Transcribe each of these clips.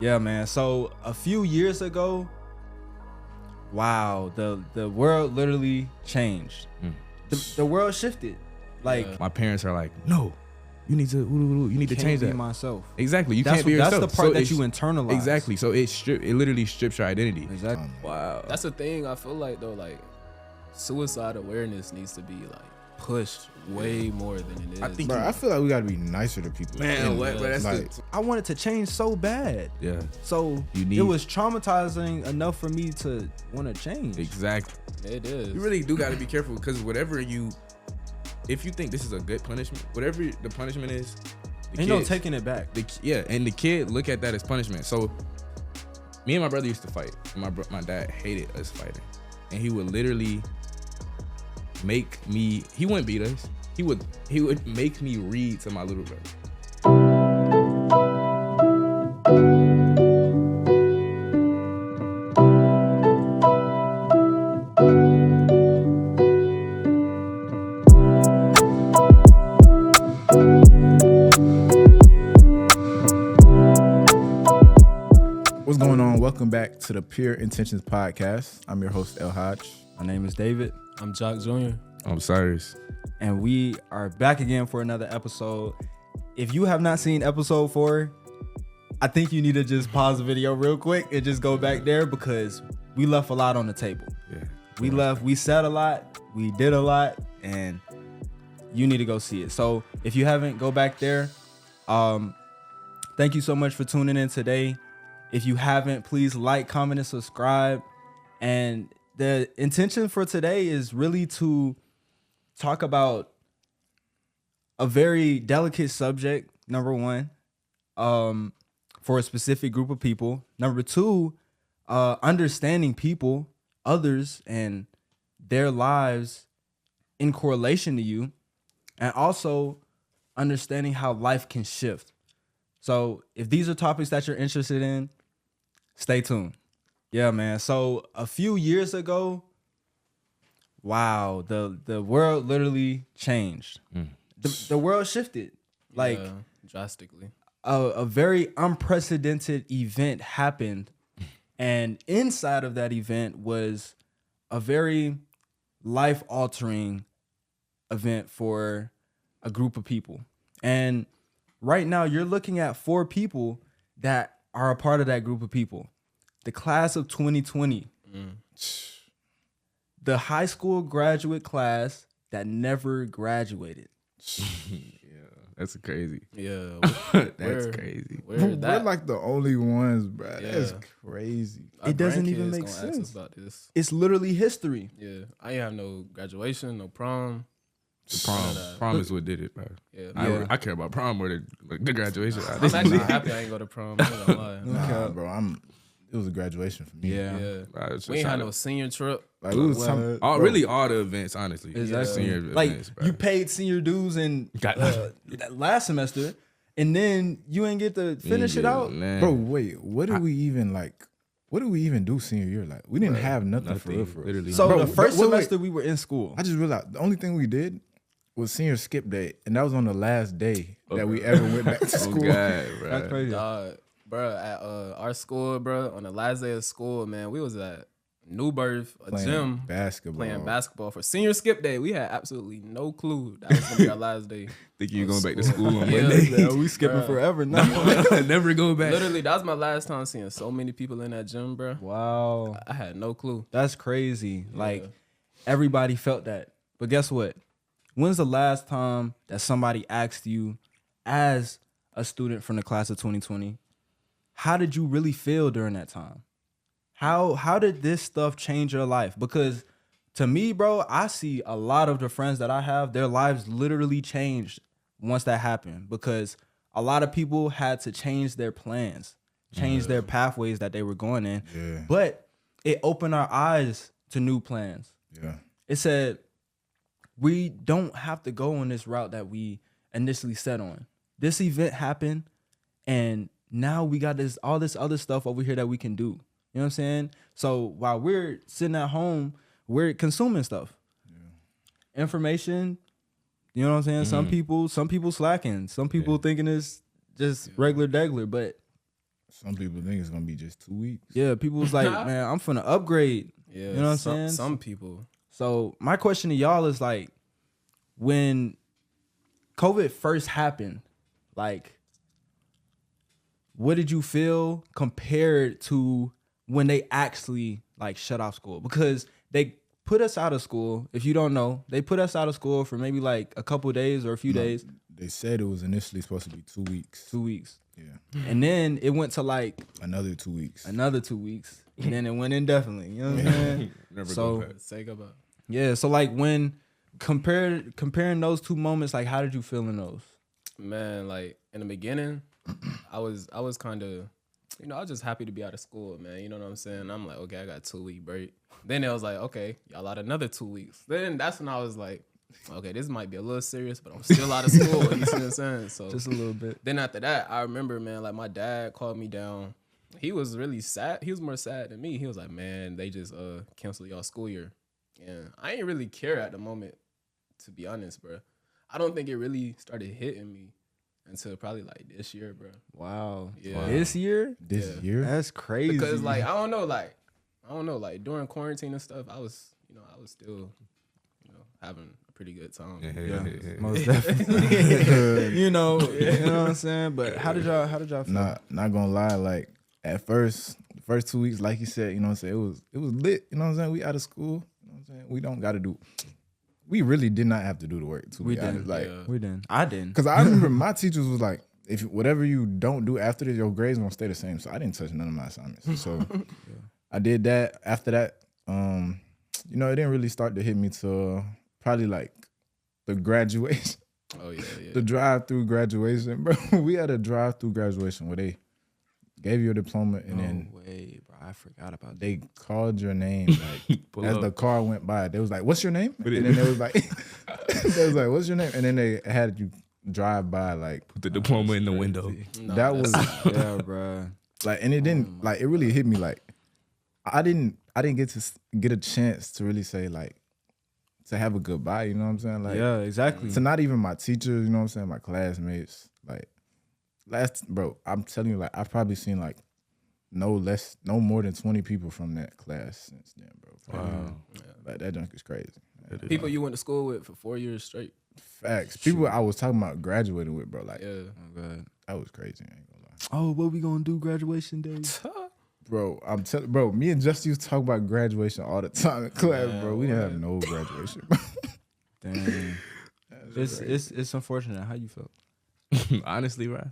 Yeah, man. So a few years ago, wow, the world literally changed. The world shifted. Like, My parents are like, no, you need to can't change be that. myself. Exactly, you That's can't be yourself. That's the part So that you it's- internalize. Exactly. So it literally strips your identity. Exactly. Wow. That's the thing. I feel like though, like suicide awareness needs to be like pushed way more than it is. I think Bro, I feel like we gotta be nicer to people. Man, what? But that's like, I wanted to change so bad. yeah, So You it was traumatizing enough for me to want to change. exactly. It is. You really do got to be careful because if you think this is a good punishment, whatever the punishment is, Ain't no taking it back. And the kid look at that as punishment. So me and my brother used to fight. My dad hated us fighting, and he would literally make me. He wouldn't beat us. He would make me read to my little brother. what's going on? Welcome back to the Pure Intentions Podcast. I'm your host, El Hodge. My name is David, I'm Jock Jr. I'm sorry. and we are back again for another episode. If you have not seen episode 4, I think you need to just pause the video real quick and just go back there because we left a lot on the table. Yeah. We said a lot, we did a lot, and you need to go see it. So if you haven't, go back there. Thank you so much for tuning in today. If you haven't, please like, comment, and subscribe. And the intention for today is really to talk about a very delicate subject, number one, for a specific group of people. Number two, understanding people, others, and their lives in correlation to you, and also understanding how life can shift. So if these are topics that you're interested in, stay tuned. Yeah, man. So a few years ago, wow, the world literally changed. The world shifted. Like, Yeah, drastically. a very unprecedented event happened, and inside of that event was a very life-altering event for a group of people. And right now you're looking at 4 people that are a part of that group of people. The class of 2020. The high school graduate class that never graduated. That's crazy. Yeah. That's crazy. We're We're like the only ones, bro. That's Yeah. crazy. our It doesn't grandkids even make gonna ask us sense. about this. It's literally history. Yeah. I ain't have no graduation, no prom. Prom is what did it, bro. Yeah. I care about prom more than the graduation. I'm actually happy I ain't go to prom. I ain't gonna lie. Nah, bro. It was a graduation for me. Yeah. Yeah. It's We ain't just had how no senior trip. Like we was Well, talking, all bro, really all the events, honestly. Exactly. Senior Like, events, bro. you paid senior dues in Got- that last semester, and then you ain't get to finish it out. man. Bro, wait. What do we even do senior year? Like, we didn't have nothing for real. literally. So Bro, the first wait. semester we were in school. I just realized the only thing we did was senior skip day, and that was on the last day that we ever went back to Oh school. God, bro. That's crazy. Bro, at our school, bro, on the last day of school, man, we was at New Birth, a Playing gym, basketball. playing basketball for senior skip day. We had absolutely no clue that was gonna be our last day. Think you going back to school on Yeah. Monday? Yeah, we skipping Bruh. forever now. Never go back. Literally, that was my last time seeing so many people in that gym, bro. Wow, I had no clue. that's crazy. Like, everybody felt that. But guess what? When's the last time that somebody asked you, as a student from the class of 2020, how did you really feel during that time? How did this stuff change your life? Because to me, bro, I see a lot of the friends that I have, their lives literally changed once that happened, because a lot of people had to change their plans, change their pathways that they were going in. Yeah. But it opened our eyes to new plans. Yeah. It said, we don't have to go on this route that we initially set on. This event happened, and now we got all this other stuff over here that we can do. You know what I'm saying? So while we're sitting at home, we're consuming stuff. Information, you know what I'm saying? Some people slacking. Some people thinking it's just regular degler, but Some people think it's gonna be just 2 weeks. Yeah, people was like, man, I'm finna upgrade. Yeah, You know what I'm saying? Some people. So my question to y'all is like, when COVID first happened, like, what did you feel compared to when they actually like shut off school? Because they put us out of school. If you don't know, they put us out of school for maybe like a couple days or a few days, They said it was initially supposed to be 2 weeks. 2 weeks. Yeah, And then it went to like another 2 weeks. another 2 weeks. And then it went indefinitely. You know what I'm saying? Never So- go back. Say goodbye. Yeah. So like when comparing those two moments, like how did you feel in those? Man, like in the beginning, I was kind of, you know, I was just happy to be out of school, man. You know what I'm saying? I'm like, okay, I got a 2-week break. Then it was like, okay, y'all out another 2 weeks. Then that's when I was like, okay, this might be a little serious, but I'm still out of school. You see what I'm saying? So Just a little bit. then after that, I remember, man, like my dad called me down. He was really sad. He was more sad than me. He was like, man, they just canceled y'all school year. And I ain't really care at the moment, to be honest, bro. I don't think it really started hitting me until probably like this year, bro. Wow. Yeah. This year? This Yeah. year, That's crazy. Because like I don't know, like during quarantine and stuff, I was still, having a pretty good time. Yeah. most definitely. you know what I'm saying? But how did y'all feel? not gonna lie, like at first, the first 2 weeks, like you said, you know what I'm saying, it was lit. You know what I'm saying? We out of school. You know what I'm saying? We don't got to do. We really did not have to do the work. To We be honest. didn't. Like, Yeah. We didn't. I didn't. cause I remember my teachers was like, if whatever you don't do after this, your grades gonna stay the same. So I didn't touch none of my assignments. So I did that. After that, it didn't really start to hit me till probably like the graduation, Oh yeah, yeah. the drive-through graduation, bro. We had a drive-through graduation where they gave you a diploma and then No way, bro. I forgot about that. they called your name like Pull as up. the car went by. They was like, "What's your name?" Put it And then they was like, "What's your name?" And then they had you drive by like Put the diploma in the window. No, that was Yeah, bro. like, and it didn't like it really hit me like I didn't get a chance to really say like to have a goodbye. You know what I'm saying? Like Yeah, exactly. to not even my teachers. You know what I'm saying? My classmates. Like I'm telling you, like I've probably seen like no more than 20 people from that class since then, bro. Wow. Like that junk is crazy. people you went to school with for 4 years straight. Facts. People I was talking about graduating with, bro. Like Yeah. Oh, God. that was crazy. I ain't gonna lie. Oh, what we gonna do graduation day? Bro, I'm telling, bro. Me and Justin used to talk about graduation all the time in class, bro. We didn't have no graduation, bro. Dang. It's unfortunate. How you felt? Honestly, bro,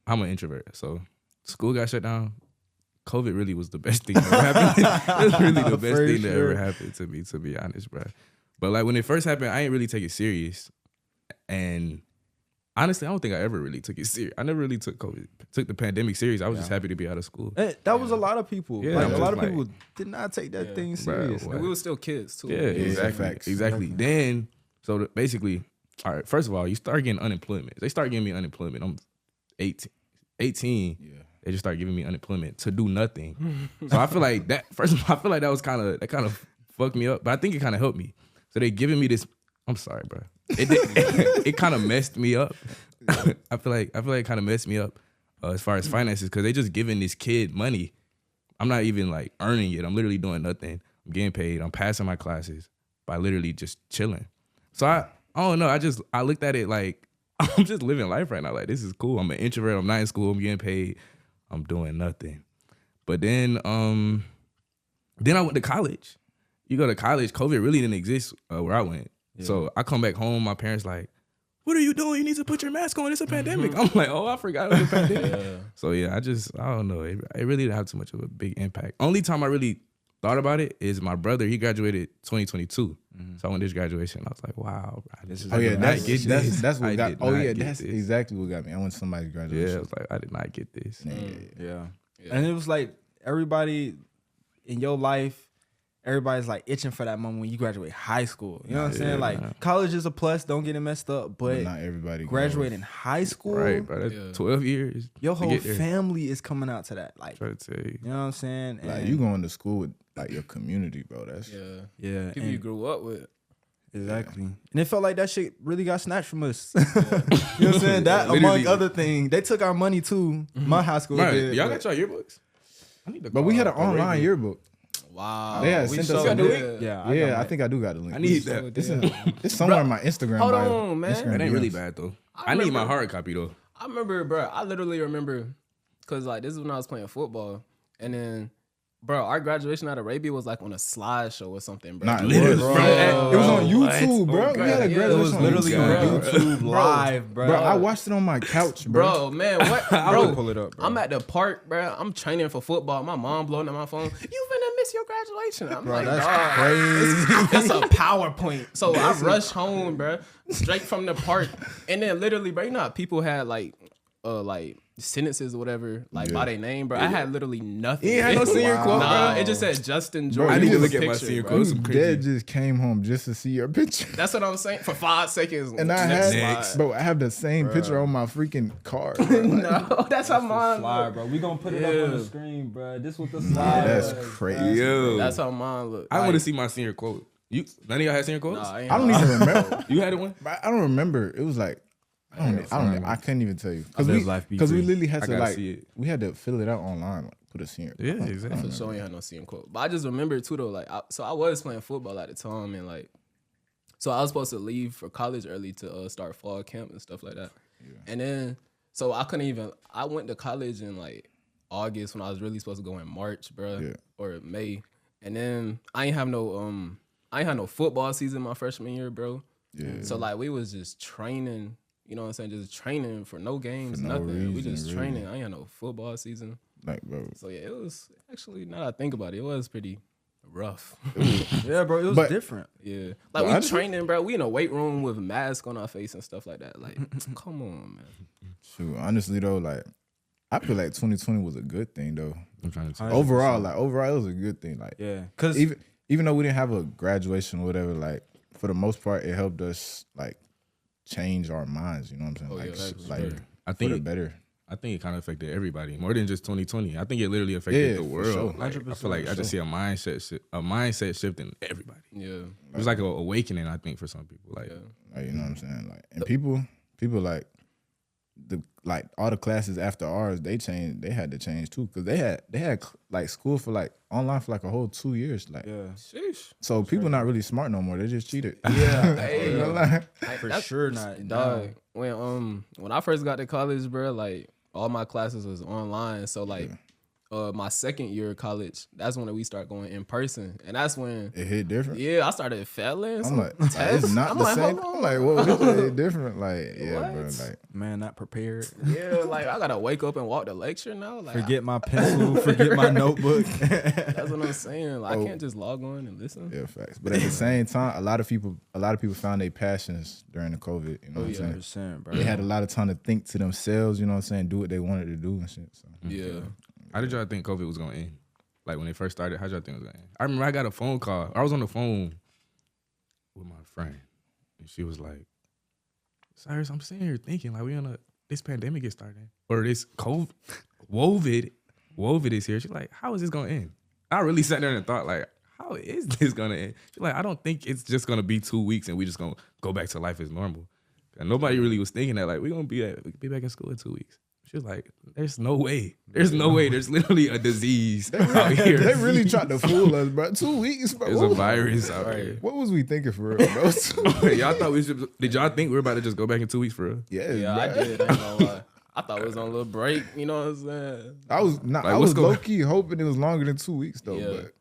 I'm an introvert, so school got shut down. COVID really was the best thing that ever happened. It was really the best For thing that sure. ever happened to me, to be honest, bro. But like when it first happened, I ain't really take it serious. And honestly, I don't think I ever really took it serious. I never really took the pandemic serious. I was just happy to be out of school. That was a lot of people. Yeah, like I'm a lot of just people did not take that Yeah. thing Bro, serious. what? And we were still kids too. Yeah, exactly. facts. Exactly. Then, so basically, all right, first of all, you start getting unemployment. They start giving me unemployment. I'm 18. Yeah. They just start giving me unemployment to do nothing. So I feel like that, first of all, I feel like that kind of fucked me up, but I think it kind of helped me. So they giving me this, I'm sorry, bro. It kind of messed me up. I feel like it kind of messed me up as far as finances, because they just giving this kid money. I'm not even like earning it. I'm literally doing nothing. I'm getting paid. I'm passing my classes by literally just chilling. So I don't know. I looked at it like I'm just living life right now. Like, this is cool. I'm an introvert. I'm not in school. I'm getting paid. I'm doing nothing. But then I went to college. You go to college, COVID really didn't exist where I went. Yeah. So I come back home, my parents like, what are you doing? You need to put your mask on. It's a pandemic. I'm like, oh, I forgot it was a pandemic. Yeah. So yeah, I don't know. It really didn't have too much of a big impact. Only time I really thought about it is my brother. He graduated 2022. So I went to his graduation. I was like, wow. This is Oh yeah, did not get this. that's what I got. did Oh not yeah, get that's this. exactly what got me. I went to somebody's graduation. Yeah, I was like, I did not get this. Yeah. Yeah. And it was like everybody in your life, everybody's like itching for that moment when you graduate high school. You know what I'm saying? Like college is a plus, don't get it messed up, But but not everybody graduating high school, Right, bro. That's Yeah. 12 years. your to whole get there. family is coming out to that. Like, Try to tell you. you know what I'm saying? Like And- you going to school with like your community, bro. That's Yeah. yeah, People and- you grew up with. Exactly. And it felt like that shit really got snatched from us. You know what I'm saying? That among Literally. other things. They took our money too. My high school Right, did. y'all but- got your yearbooks? I need to But we had an call online Arabian. yearbook. Wow. They had We sent us sure a did. link. Yeah, Yeah, I think I do got the link. I need that. It's somewhere in my Instagram. Hold bio. on, man. Instagram That ain't really DMs. bad though. I I need my remember- hard copy though. I remember, bro. I literally remember, cause like this is when I was playing football, and then, bro, our graduation at Arabia was like on a slideshow or something, bro. Nah, it Literally, was, bro. bro. It was on What? YouTube, bro. Oh, We had a God. graduation It was on literally YouTube. on God. YouTube live, bro. Bro, I watched it on my couch, bro. Bro, man, what? I Bro, would pull it up, bro. I'm at the park, bro. I'm training for football. My mom blowing up my phone. You finna miss your graduation. I'm like, that's dog, crazy. it's a PowerPoint. So I rushed home, bro, straight from the park, and then literally, bro, you know how people had like sentences or whatever, like by their name, bro. I had literally nothing. You ain't had no senior quote, Nah, bro? it just said Justin Bro, Jordan. I need to with look a at my picture, senior bro. quotes. You Some dead crazy. just came home just to see your picture. That's what I'm saying. For 5 seconds, And I next had, slide. bro, I have the same picture on my freaking card. Bro. Like, No, that's how mine. Slide, Look. bro. We gonna put it Yeah. up on the screen, bro. This was the slide. that's was. crazy. Yo, That's how mine look. I want to see my senior quote. You none of y'all had senior quotes? Nah, I don't even remember. You had one? I don't remember. It was like I don't. I couldn't even tell you live life be because we free. literally had I to gotta like see it. we had to fill it out online, like put a senior. Yeah, exactly. For sure ain't had no seeing quote. But I just remember too though, like so I was playing football at the time and like so I was supposed to leave for college early to start fall camp and stuff like that. And then so I couldn't even I went to college in like August when I was really supposed to go in March, bro. Yeah. Or May. And then I ain't have no football season my freshman year, bro. Yeah. So like we was just training, you know what I'm saying? Just training for no games, For no nothing. We reason, just really. training. I ain't had no football season. Like, bro. So yeah, it was actually now that I think about it, it was pretty rough. Yeah, bro. It was But- different. Yeah. But Like we honestly- training, bro. We in a weight room with mask on our face and stuff like that. Like, come on, man. Shoot, honestly though, like I feel like 2020 was a good thing though. I'm trying to. 100%. Overall, it was a good thing. Like, Yeah, cause even though we didn't have a graduation or whatever, like for the most part, it helped us like change our minds. You know what I'm saying? Oh, like, yeah, that's like sure. I for the think better. I think it kind of affected everybody more than just 2020. I think it literally affected Yeah, the for world. sure. Like, I feel like I just see a mindset shift in everybody. Yeah. It was like an awakening, I think, for some people. Like, Like, you know what I'm saying? Like, and people like all the classes after ours, they had to change too, because they had like school for like online for like a whole 2 years. Like, yeah, Sheesh. so people not really smart no more. They just cheated. Yeah. You know, like, for That's- sure not. Dog. When I first got to college, bro, like all my classes was online. So like my second year of college, that's when we start going in person. And that's when it hit different. yeah, I started failing. I'm some like, tests. it's not I'm the like, same. hold I'm like, on. what was it different? Like, yeah, bro. What? Like, Man, not prepared. Yeah, like I gotta wake up and walk the lecture now. Like Forget my pencil. Forget my notebook. that's what I'm saying. Like I can't just log on and listen. yeah, facts. But at the same time, a lot of people found their passions during the COVID. You know what I'm saying? 100%, bro. They had a lot of time to think to themselves. You know what I'm saying? Do what they wanted to do and shit. So. Yeah. how did y'all think COVID was gonna end? Like when it first started, how did y'all think it was gonna end? I remember I got a phone call. I was on the phone with my friend, and she was like, "Cyrus, I'm sitting here thinking like this pandemic is starting, or this COVID, wovid is here." She's like, "How is this gonna end?" I really sat there and thought like, "How is this gonna end?" She's like, "I don't think it's just gonna be 2 weeks and we just gonna go back to life as normal." And nobody really was thinking that like we could be back in school in 2 weeks. She was like, "There's no way. There's no way. There's literally a disease out here. They really tried to fool us, bro. 2 weeks, bro. There's a virus out What was we thinking for real, bro? here." Y'all thought we should? Did y'all think we were about to just go back in 2 weeks for real? yeah, Yeah, I bro. did. I ain't gonna lie. I thought it was on a little break. You know what I'm saying? I was not. Like, I what's was going- low key hoping it was longer than 2 weeks though. Yeah. But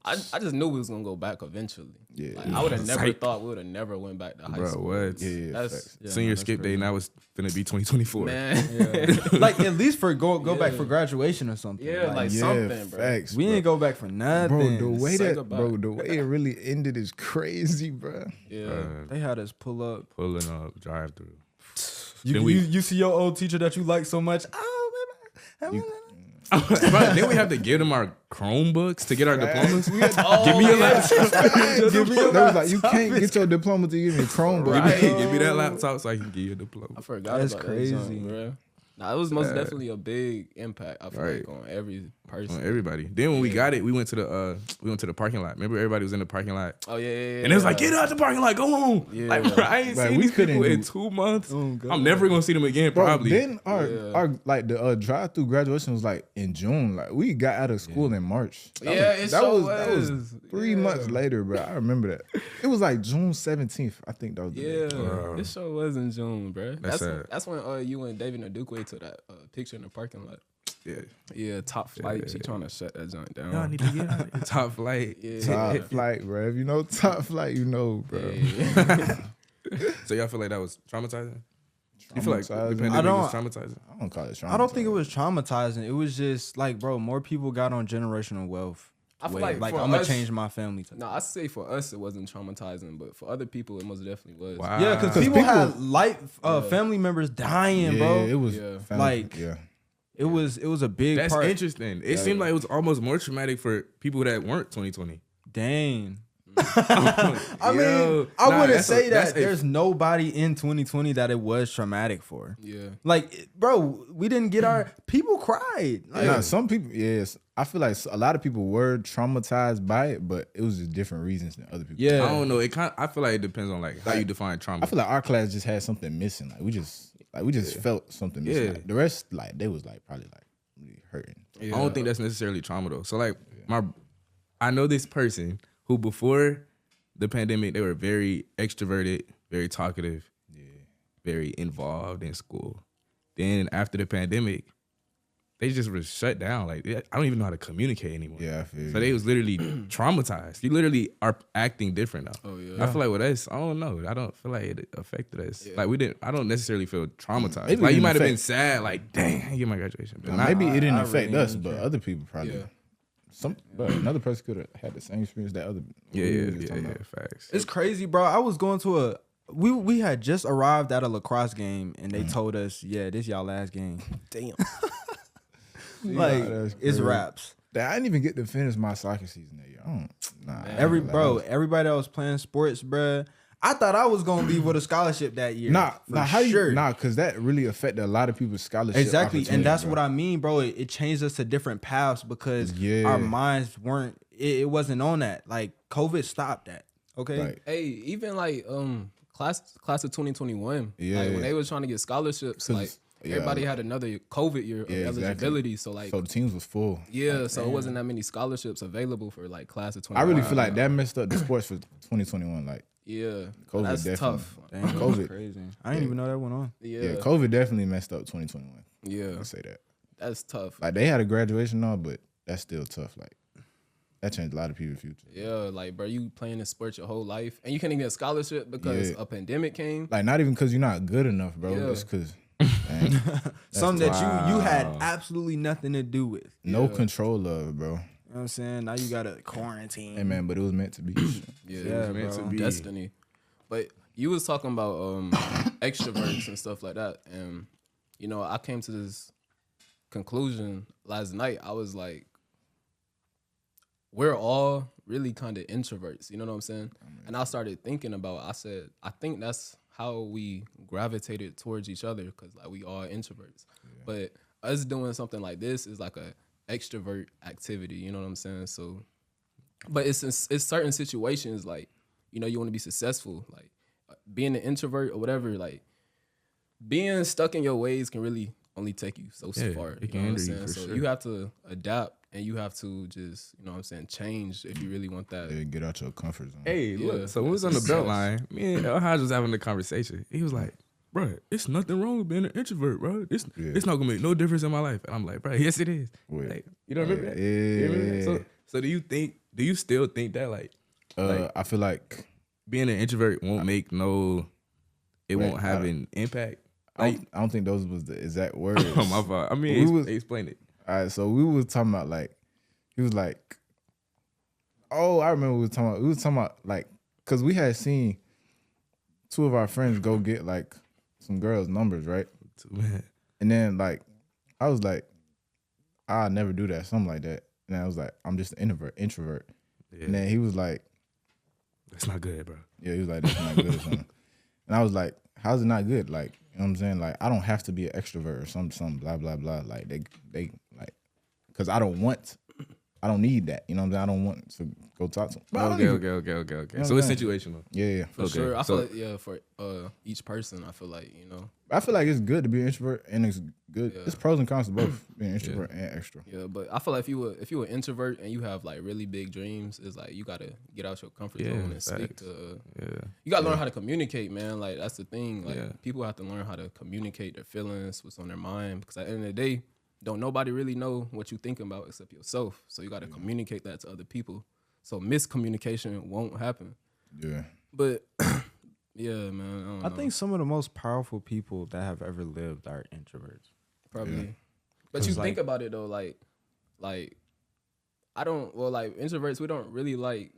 I just knew we was gonna go back eventually. Yeah. Like, I would have never Psych. thought we would have never went back to high Bro, school. what? yeah, That's facts. yeah, Senior that's skip day crazy. now it's gonna be 2024. man. Like at least for go back for graduation or something. Yeah, like Yeah, something, bro. facts. we bro. ain't go back for nothing. Bro, the way Say that, goodbye. bro, the way it really ended is crazy, bro. Yeah. They had us pull up. Pulling up, drive through. You, Then you we- you see your old teacher that you like so much. Then we have to give them our Chromebooks to get our diplomas. We had, Give me your laptop. give me they was like, you can't get your diploma to give me Chromebook. Right. Give me that laptop so I can give you a diploma. I forgot That's about crazy. that junk, bro. Nah, it was most definitely a big impact. I feel Right. like on everybody. person. everybody. Then when we got it, we went to the parking lot. Remember, everybody was in the parking lot, Oh yeah. and it was like, get out the parking lot, go home. Yeah. Like, bro, I ain't Like, seen we these people couldn't in do- 2 months. Oh, God. I'm never gonna see them again, Bro, probably. then our like the drive through graduation was like in June. Like we got out of school in March. That was 3 months later, bro. I remember that. It was like June 17th. I think that was the Yeah, day. this show was in June, bro. That's sad. That's when you and David Ndukwe took that picture in the parking lot. Yeah. Yeah, top flight. She trying to shut that joint down. Y'all need to get out of here. Top flight. Yeah. Top flight, bro. If you know top flight, you know, bro. Yeah. So y'all feel like that was traumatizing? You feel like the Traumatizing. pandemic I don't- was traumatizing? I don't call it traumatizing. I don't think it was traumatizing. It was just like, bro, more people got on generational wealth. I feel Like like for I'm gonna us- change my family. No, I say for us it wasn't traumatizing, but for other people it most definitely was. Wow. Yeah, because 'Cause people, people- had family members dying, Yeah, bro. it was Yeah. family, Like- yeah. It was a big That's part. interesting. It seemed like it was almost more traumatic for people that weren't 2020. Dang. I I mean, I wouldn't say that there's nobody in 2020 that it was traumatic for. Yeah. Like, bro, we didn't get our people cried. Like, Nah, some people, yes. I feel like a lot of people were traumatized by it, but it was just different reasons than other people. yeah. I don't know. I feel like it depends on like how you define trauma. I feel like our class just had something missing. Like we just felt something missing. Yeah. Like, the rest, like they was like probably like really hurting. I don't think that's necessarily trauma though. So like I know this person who before the pandemic they were very extroverted, very talkative, very involved in school. Then after the pandemic, they just were shut down. Like I don't even know how to communicate anymore. Yeah, I feel So you. they was literally traumatized. You literally are acting different now. Oh yeah. I feel like with us, I don't know. I don't feel like it affected us. Like I don't necessarily feel traumatized. Maybe it like you didn't might have been affect- sad, like, dang, I didn't get my graduation. But Maybe it didn't I affect really us, but other people probably. Yeah. But another person could have had the same experience that other. yeah, facts. It's crazy, bro. I was going to we had just arrived at a lacrosse game and they told us, yeah, this y'all last game. Damn. Like, that's it's crazy. wraps. I didn't even get to finish my soccer season that year. Everybody that was playing sports, bro. I thought I was gonna be with a scholarship that year. Because that really affected a lot of people's scholarship. Exactly, and that's what I. I mean, bro. It changed us to different paths because Yeah. our minds weren't. It wasn't on that. Like COVID stopped that. Okay. Right. Hey, even like class of 2021. Yeah, Like when yeah. they was trying to get scholarships, 'Cause, like yeah. everybody had another COVID year of Yeah, exactly. eligibility. So like So the teams was full. yeah, so it wasn't that many scholarships available for like class of 21. I really feel like that messed up the sports for 2021. Like yeah, COVID that's definitely. tough. Dang, COVID. crazy. I didn't even know that went on. Yeah, Yeah, COVID definitely messed up 2021. yeah, I say that. that's tough. Like they had a graduation now, but that's still tough. Like that changed a lot of people's future. Yeah, like bro, you playing this sport your whole life and you can't even get a scholarship because Yeah. a pandemic came. Like not even because you're not good enough, bro. Yeah. It's because Something that you had absolutely nothing to do with. no Yeah. control of, bro. You know what I'm saying? Now you gotta quarantine. Hey man, but it was meant to be. Yeah, Yeah, it was bro. destiny. But you was talking about extroverts and stuff like that, and you know, I came to this conclusion last night. I was like, we're all really kind of introverts. You know what I'm saying? And I started thinking about. I said, I think that's how we gravitated towards each other because like we all introverts. But us doing something like this is like a extrovert activity. You know what I'm saying? So, but it's certain situations like, you know, you want to be successful, like being an introvert or whatever, like being stuck in your ways can really only take you so Yeah, far. it You can know what I'm hinder you saying? for So sure. you have to adapt and you have to just, you know what I'm saying, change if you really want that. Yeah, get out your comfort zone. Hey, Yeah. look. So when we was on the That's belt sucks. line, me and El Haj was having a conversation. He was like, "Bro, it's nothing wrong with being an introvert, bro. It's not gonna make no difference in my life." And I'm like, "Bro, yes, it is." Wait. Like, you don't remember that? Yeah. You remember that? So do you still think that like I feel like being an introvert won't make no, it Wait, won't have I- an impact? I don't think those was the exact words. Oh my fault. I We mean, was- explain it. All right, so we was talking about like, he was like, oh, I remember we was talking about like, cause we had seen two of our friends go get like some girls' numbers, right? Man. And then like, I was like, I'll never do that, something like that. And I was like, I'm just an introvert. Yeah, And then he was like, that's not good, bro. yeah, he was like, that's not good or something. And I was like, how's it not good? Like, you know what I'm saying? Like, I don't have to be an extrovert or some blah, blah, blah. Like, they like, because I don't need that. You know what I'm saying? I don't want to go talk to him. But I don't Okay. know So what it's I'm saying? situational. Yeah. For Okay, sure. I so- feel like, yeah, for each person, I feel like, you know. I feel like it's good to be an introvert, and it's good. Yeah. It's pros and cons to both being introvert and extra. Yeah, but I feel like if you were introvert and you have like really big dreams, it's like you gotta get out your comfort Yeah, zone and speak facts. to. Yeah. You gotta learn how to communicate, man. Like that's the thing. Like Yeah. people have to learn how to communicate their feelings, what's on their mind, because at the end of the day, don't nobody really know what you're thinking about except yourself. So you gotta communicate that to other people. So miscommunication won't happen. Yeah. But yeah, man. I don't I know. think some of the most powerful people that have ever lived are introverts. Probably. Yeah. But you 'Cause, think like- about it though, like I don't like introverts, we don't really like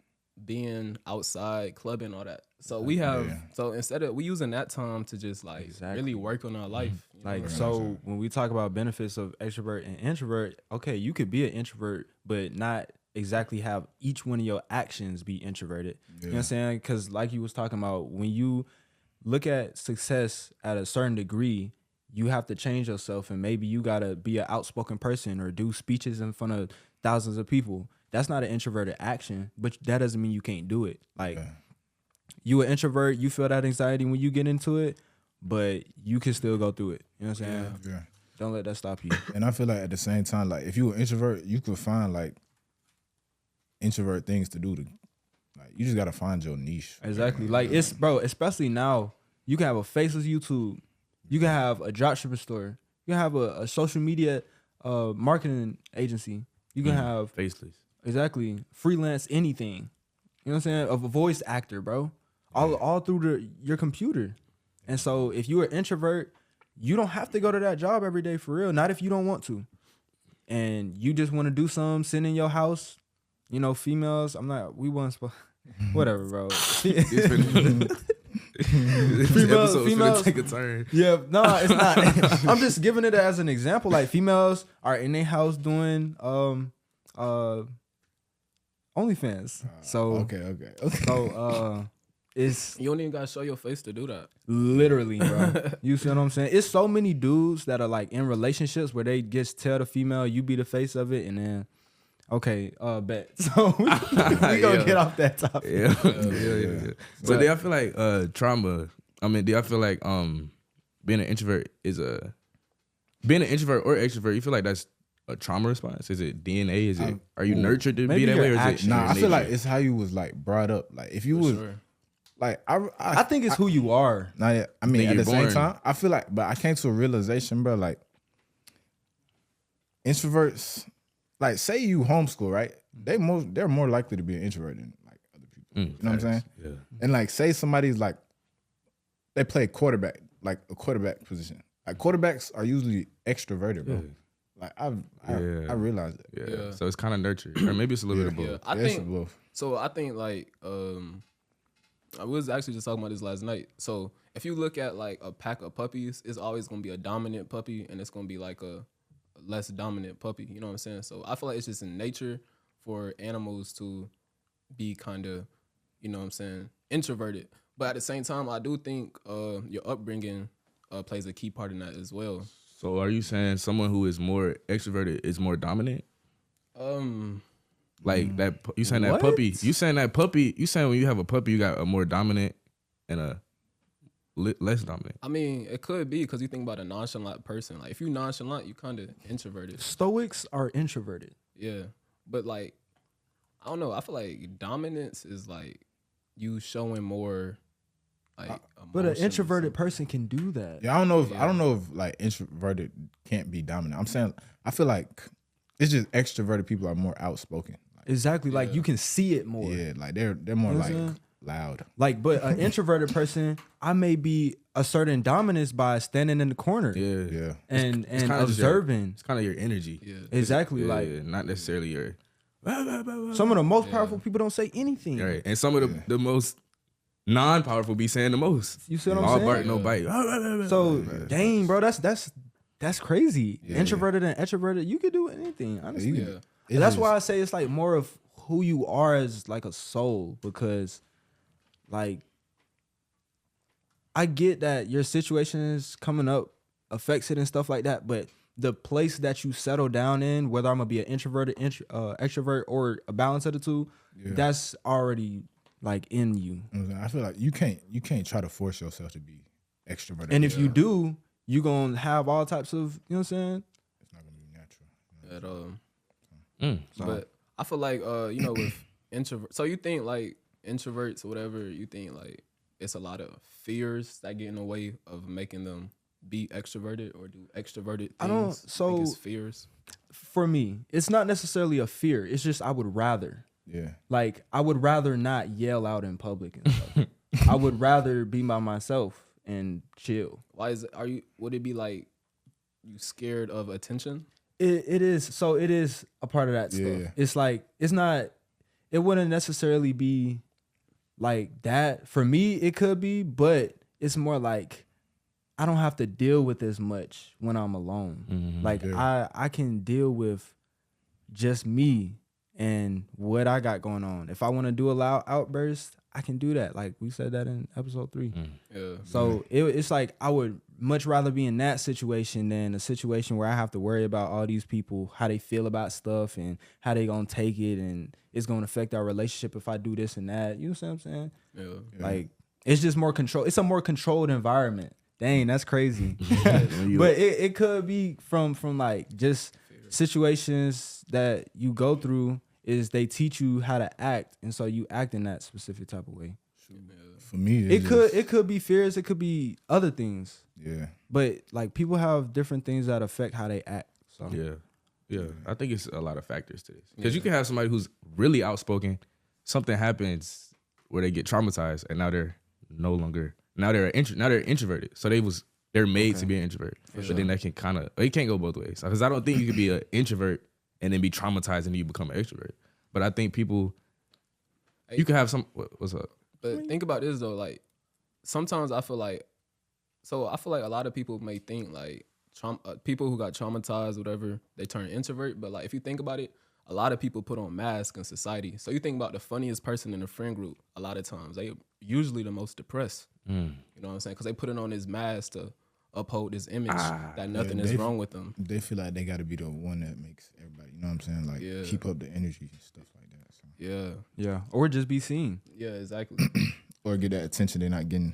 being outside, clubbing, all that. So we have Yeah. so instead of we using that time to just like Exactly. really work on our life. you know? Like, Very so much so. when we talk about benefits of extrovert and introvert, okay, you could be an introvert, but not exactly have each one of your actions be introverted. You know what I'm saying? Because like you was talking about, when you look at success at a certain degree, you have to change yourself, and maybe you gotta be an outspoken person or do speeches in front of thousands of people. That's not an introverted action, but that doesn't mean you can't do it. Like, you an introvert, you feel that anxiety when you get into it, but you can still go through it. You know what I'm saying? Yeah. Don't let that stop you. And I feel like at the same time, like if you an introvert, you could find like introvert things to do. Like you just gotta find your niche. Exactly. Like, it's, bro, especially now, you can have a faceless YouTube. You can have a dropshipping store. You can have a social media marketing agency. You can have, Faceless. exactly, freelance anything. You know what I'm saying? Of a voice actor, bro. All through your computer. And so if you're an introvert, you don't have to go to that job every day for real. Not if you don't want to. And you just want to do something, sit in your house. You know, females, we weren't supposed, whatever, bro. This episode's gonna females- take a turn. Yeah, no, it's not. I'm just giving it as an example. Like, females are in their house doing OnlyFans. So Okay. so it's You don't even gotta show your face to do that. literally, bro. You see what I'm saying? It's so many dudes that are like in relationships where they just tell the female, you be the face of it, and then okay, bet. So we gonna Yeah. get off that topic. Yeah. But do I feel like trauma? I mean, do I feel like being an introvert is being an introvert or extrovert? You feel like that's a trauma response? Is it DNA? Is it are you nurtured to maybe be that your way? Or is action. it Nah, your I feel like nature? it's how you was like brought up. Like if you was Sure. like I think it's who you are. Nah, yeah, I mean, think at you're the same born. time, I feel like, but I came to a realization, bro. Like introverts, like say you homeschool, right? They're more likely to be an introvert than like other people. You know what I'm saying? Yeah. And like say somebody's like they play quarterback, like a quarterback position. Like quarterbacks are usually extroverted, bro. Like I realized it. Yeah. Yeah. So it's kind of nurtured, or maybe it's a little bit of Yeah, both. I Yeah, it's think both. so. I think like I was actually just talking about this last night. So if you look at like a pack of puppies, it's always gonna be a dominant puppy, and it's gonna be like a less dominant puppy. You know what I'm saying? So I feel like it's just in nature for animals to be kind of, you know what I'm saying, introverted. But at the same time, I do think your upbringing plays a key part in that as well. So are you saying someone who is more extroverted is more dominant? Like that? You saying that What? puppy? You saying that puppy? You saying when you have a puppy, you got a more dominant and a less dominant? I mean, it could be because you think about a nonchalant person. Like if you nonchalant, you kind of introverted. Stoics are introverted. Yeah, but like, I don't know. I feel like dominance is like you showing more, like. But an emotion or introverted something. person can do that. Yeah, I don't know if like introverted can't be dominant. I'm saying I feel like it's just extroverted people are more outspoken. Like, Exactly. Like, you can see it more. yeah, like they're more You know what like I'm saying? loud. Like, but an introverted person, I may be asserting dominance by standing in the corner Yeah. Yeah. and It's kinda just observing. It's kind of your energy. Yeah. Exactly. Yeah, Like, not necessarily your. some of the most powerful people don't say anything. Right. And some of the most non-powerful be saying the most. You see what I'm All saying? bark, no bite. So, dang, bro, that's crazy. Introverted and extroverted, you could do anything, honestly. You- Yeah. it's That's just- why I say it's like more of who you are as like a soul, because like I get that your situation is coming up affects it and stuff like that, but the place that you settle down in, whether I'm gonna be an introverted extrovert or a balance of the two, that's already like in you. I feel like you can't try to force yourself to be extroverted. And if you do, you gonna have all types of, you know what I'm saying? it's not gonna be natural. But I feel like you know, with introvert. So you think like introverts or whatever, you think like it's a lot of fears that get in the way of making them be extroverted or do extroverted things? I don't- Think so- it's fears. For me, it's not necessarily a fear. It's just I would rather. Yeah. Like, I would rather not yell out in public and stuff. I would rather be by myself and chill. Why is it? Would it be like you scared of attention? It is. So it is a part of that stuff. Yeah. It's like, it's not, it wouldn't necessarily be like that. For me, it could be, but it's more like I don't have to deal with as much when I'm alone. Like I can deal with just me and what I got going on. If I want to do a loud outburst, I can do that. Like we said that in episode 3. Yeah. So it's like I would much rather be in that situation than a situation where I have to worry about all these people, how they feel about stuff and how they gonna take it, and it's gonna affect our relationship if I do this and that. You know what I'm saying? Yeah. Like it's just more control. It's a more controlled environment. Dang, that's crazy. But it could be from like just situations that you go through. Is they teach you how to act, and so you act in that specific type of way. For me, It could be fears, it could be other things, Yeah. but like people have different things that affect how they act. So Yeah. I think it's a lot of factors to this. Because you can have somebody who's really outspoken, something happens where they get traumatized, and now they're no longer they're introverted. So they're made to be an introvert. But then that can it can't go both ways. Because I don't think you can be an introvert and then be traumatized and then you become an extrovert. But I think people, you can have some. What's up? But think about this though, like sometimes I feel like a lot of people may think like people who got traumatized, whatever, they turn introvert. But like if you think about it, a lot of people put on masks in society. So you think about the funniest person in the friend group, a lot of times they usually the most depressed. You know what I'm saying? Because they put it on this mask to uphold this image that nothing is wrong with them. They feel like they got to be the one that makes everybody, you know what I'm saying? Like keep up the energy and stuff like that. So. yeah, or just be seen. Yeah, exactly. Or get that attention they're not getting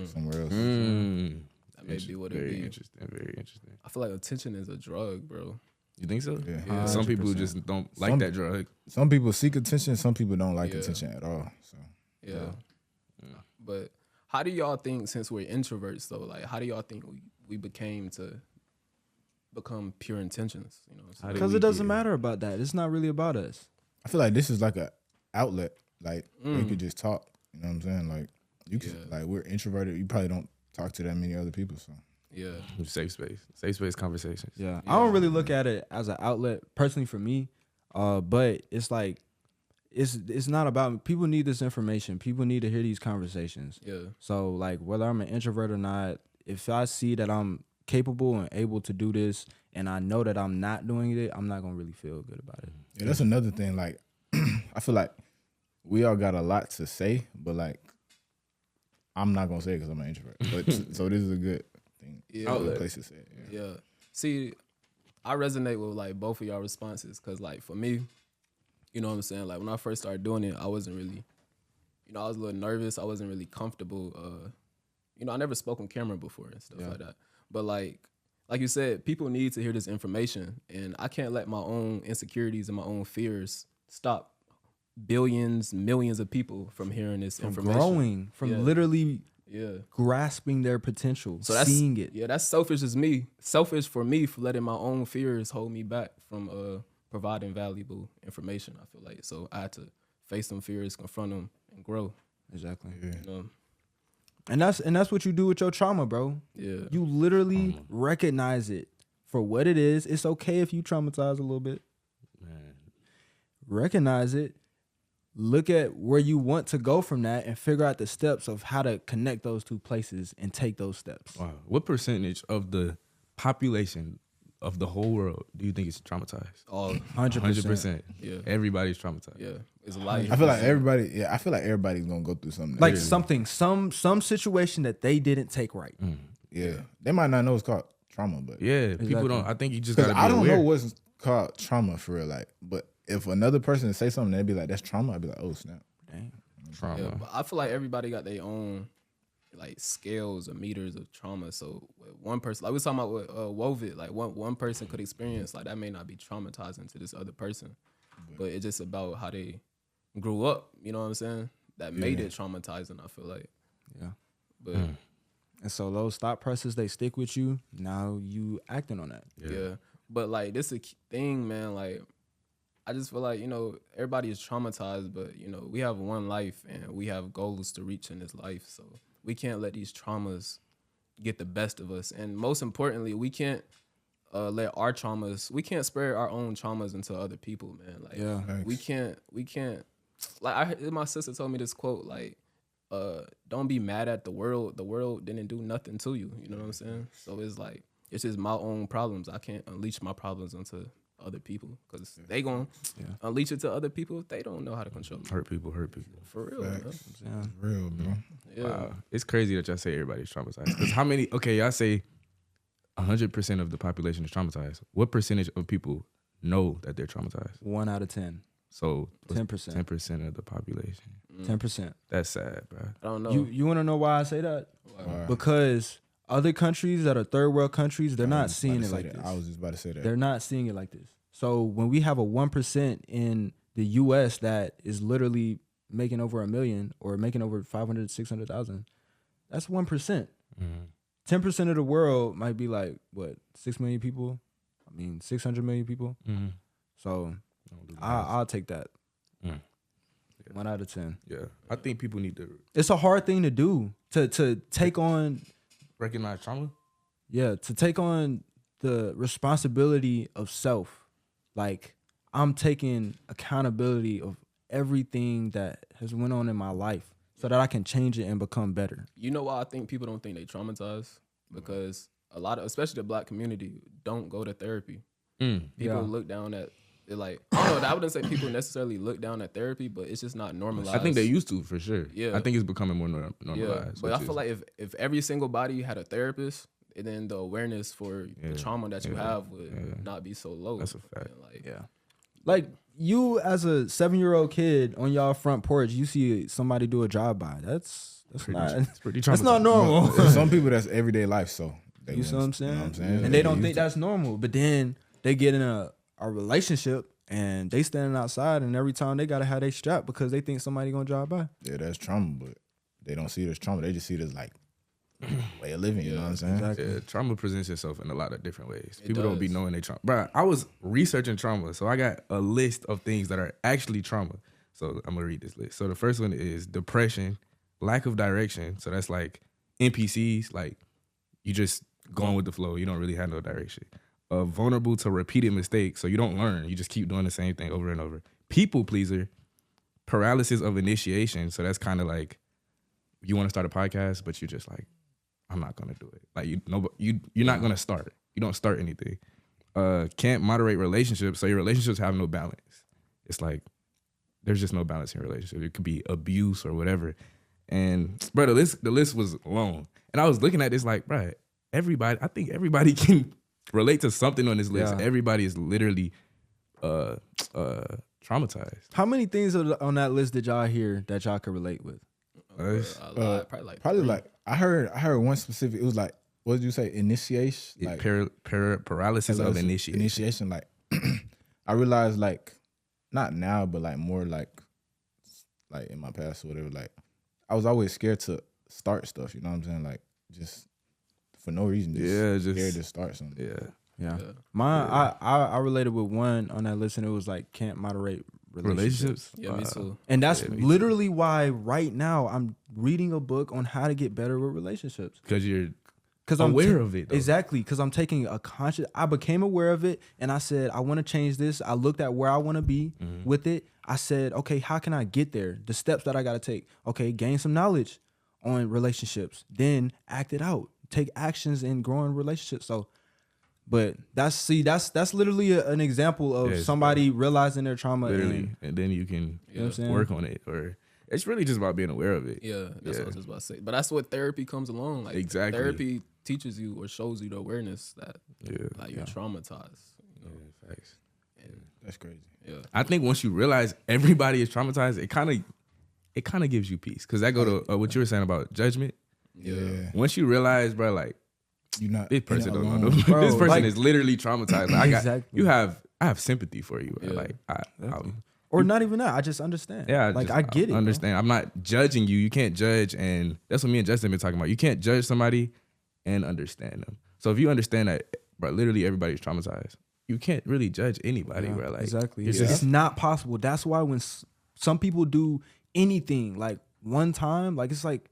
somewhere else. That may be what it Very be. interesting. Very interesting. I feel like attention is a drug, bro. You think so? Yeah. Some people 100%. just don't like that drug. Some people seek attention, some people don't like attention at all. So Yeah. But how do y'all think, since we're introverts though, like how do y'all think we became to become pure intentions? You know what I'm saying? Because it doesn't matter about that. It's not really about us. I feel like this is like a outlet, like where you could just talk. You know what I'm saying? Like you could, like we're introverted. You probably don't talk to that many other people. So Yeah. Safe space conversations. Yeah. I don't really look at it as an outlet personally for me, but it's like it's not about, people need this information. People need to hear these conversations. Yeah. So like whether I'm an introvert or not, if I see that I'm capable and able to do this and I know that I'm not doing it, I'm not gonna really feel good about it. yeah, that's another thing. Like I feel like we all got a lot to say, but like I'm not gonna say it because I'm an introvert. But so this is a good thing. Yeah. A good place to say it. Yeah. Yeah. See, I resonate with like both of y'all responses because like for me, you know what I'm saying? Like when I first started doing it, I wasn't really, I was a little nervous. I wasn't really comfortable. I never spoke on camera before and stuff like that. But like you said, people need to hear this information, and I can't let my own insecurities and my own fears stop billions, millions of people from hearing this information. Growing, from literally grasping their potential, So that's seeing it. Yeah, that's selfish as me. Selfish for me for letting my own fears hold me back from providing valuable information. I feel like so I had to face them fears, confront them, and grow. Exactly. You know? And that's what you do with your trauma, bro. Yeah. You literally recognize it for what it is. It's okay if you traumatize a little bit. Man. Recognize it. Look at where you want to go from that and figure out the steps of how to connect those two places and take those steps. Wow. What percentage of the population of the whole world do you think is traumatized? All 100%. Yeah. Everybody's traumatized. Yeah. It's life. I feel like everybody's gonna go through something. Like some situation that they didn't take right. Yeah, they might not know it's called trauma, but Yeah, people Exactly. don't. I think you just because gotta be I don't aware. know what's called trauma for real. Like, but if another person say something, they'd be like, "That's trauma." I'd be like, "Oh snap." Dang. trauma. Yeah, but I feel like everybody got their own like scales or meters of trauma. So with one person, like we was talking about with Wovid, like one person could experience like that may not be traumatizing to this other person, but it's just about how they grew up. You know what I'm saying? That made it traumatizing. I feel like. Yeah. But And so those thought processes, they stick with you. Now you acting on that. yeah. But like this is a thing, man. Like I just feel like, you know, everybody is traumatized, but you know, we have one life and we have goals to reach in this life. So we can't let these traumas get the best of us. And most importantly, we can't let our traumas, we can't spread our own traumas into other people, man. Like Yeah. we can't like my sister told me this quote, like, don't be mad at the world. The world didn't do nothing to you. You know what I'm saying? So it's like, it's just my own problems. I can't unleash my problems onto other people because they gonna unleash it to other people. They don't know how to control it. Hurt people. For real, man. Yeah. Real, bro. Yeah. Wow. It's crazy that y'all say everybody's traumatized. Because how many, okay, y'all say 100% of the population is traumatized. What percentage of people know that they're traumatized? 1 out of 10. So 10%. 10% of the population. 10%. That's sad, bro. I don't know. You want to know why I say that? Because other countries that are third world countries, they're not seeing it like this. I was just about to say that. They're not seeing it like this. So when we have a 1% in the U.S. that is literally making over 1 million or making over 500, 600,000, that's 1%. 10% of the world might be like, what, 6 million people? I mean, 600 million people. So I'll take that. 1 out of 10. Yeah. I think people need to It's a hard thing to do, to take on, recognize trauma. to take on the responsibility of self. Like, I'm taking accountability of everything that has went on in my life so that I can change it and become better. You know why I think people don't think they traumatized? Because a lot of, especially the black community, don't go to therapy. People look down at it like, I don't know, I wouldn't say people necessarily look down at therapy, but it's just not normalized. I think they used to, for sure. Yeah. I think it's becoming more Yeah, normalized. but I which feel is- like if every single body had a therapist, and then the awareness for the trauma that you have would not be so low. That's a fact. And like, Yeah. Like, you as a 7-year-old kid on y'all front porch, you see somebody do a drive-by. That's not, it's pretty that's not traumatizing. normal. For some people, that's everyday life. So they You see what I'm saying? You know what I'm saying? And they don't used think to- that's normal. But then they get in a relationship and they standing outside, and every time they gotta have their strap because they think somebody gonna drive by. Yeah, that's trauma, but they don't see it as trauma. They just see it as like way of living. You know what I'm saying? Exactly. Yeah, trauma presents itself in a lot of different ways. It People don't be does. knowing they trauma. Bro, I was researching trauma, so I got a list of things that are actually trauma. So I'm gonna read this list. So the first one is depression, lack of direction. So that's like NPCs, like you just going with the flow. You don't really have no direction. Vulnerable to repeated mistakes, so you don't learn. You just keep doing the same thing over and over. People pleaser, paralysis of initiation. So that's kind of like you want to start a podcast, but you're just like, I'm not gonna do it. Like you're not gonna start. You don't start anything. Can't moderate relationships, so your relationships have no balance. It's like there's just no balance in your relationship. It could be abuse or whatever. And bro, the list was long. And I was looking at this like, bro, I think everybody can relate to something on this list. Yeah. Everybody is literally traumatized. How many things on that list did y'all hear that y'all could relate with? probably like Probably three. like I heard one specific. It was like, what did you say? Initiation, like Paralysis of initiation. Initiation, like I realized, like not now, but like more like in my past or whatever. Like I was always scared to start stuff. You know what I'm saying? Like just for no reason. Just scared to start something. Yeah. Yeah. Mine, I related with one on that list, and it was like can't moderate relationships. Yeah, me too. And that's Yeah, me literally why right now I'm reading a book on how to get better with relationships. Because you're Because aware of it, though. Exactly. Because I'm taking I became aware of it, and I said, I want to change this. I looked at where I want to be with it. I said, okay, how can I get there? The steps that I got to take. Okay, gain some knowledge on relationships, then act it out. Take actions in growing relationships. So, but that's literally an example of Yes, somebody realizing their trauma. literally, and then you can know what I'm saying? work on it. Or it's really just about being aware of it. Yeah, that's Yeah. what I was just about to say. But that's what therapy comes along. Like Exactly. therapy teaches you or shows you the awareness that Yeah. like you're traumatized. You know? Yeah, facts. That's crazy. Yeah. I think once you realize everybody is traumatized, it kind of gives you peace. Cause that go to what you were saying about judgment. Yeah. Once you realize, bro, like You're not. this person you're not don't know. alone. Bro, This person like- is literally traumatized. Like, Exactly. I have sympathy for you, bro. Yeah. Like Or not even that. I just understand. yeah, like I get it. bro. Understand. I'm not judging you. You can't judge, and that's what me and Justin been talking about. You can't judge somebody and understand them. So if you understand that, bro, literally everybody's traumatized, you can't really judge anybody, Yeah, bro. Like exactly. it's It's just- not possible. That's why when some people do anything like one time, like it's like,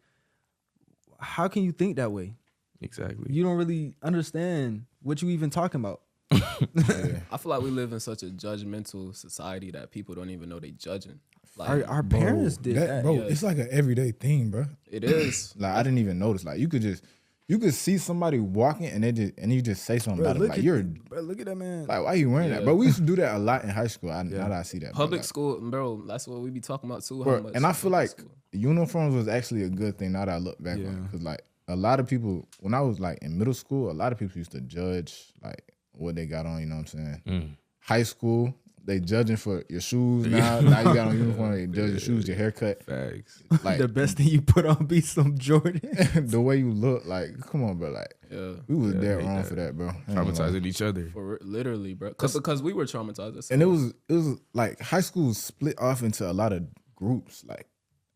how can you think that way? exactly. You don't really understand what you even talking about. Yeah. I feel like we live in such a judgmental society that people don't even know they judging. Like Our Bro, parents did that. Bro, yeah. it's like an everyday thing, bro. it is. Like I didn't even notice. Like you could see somebody walking and you just say something Bro, about it. look Like at, you're bro, look at that man. like, why you wearing that? Yeah. But we used to do that a lot in high school. Now that I see that. bro, Public like, school, bro, that's what we be talking about too. bro, how much and I feel public like school. uniforms was actually a good thing now that I look back on it. Because like a lot of people, when I was like in middle school, a lot of people used to judge like what they got on, you know what I'm saying? High school, they judging for your shoes now. Now you got on uniform, they judge your shoes, your haircut. Facts. Like the best thing you put on be some Jordan. the way you look, like, come on, bro. Like Yeah. we was Yeah, I dead hate wrong that. for that, bro. I ain't gonna lie. Traumatizing each other. Literally, bro. Because we were traumatized. That's And it all. was like high school split off into a lot of groups. Like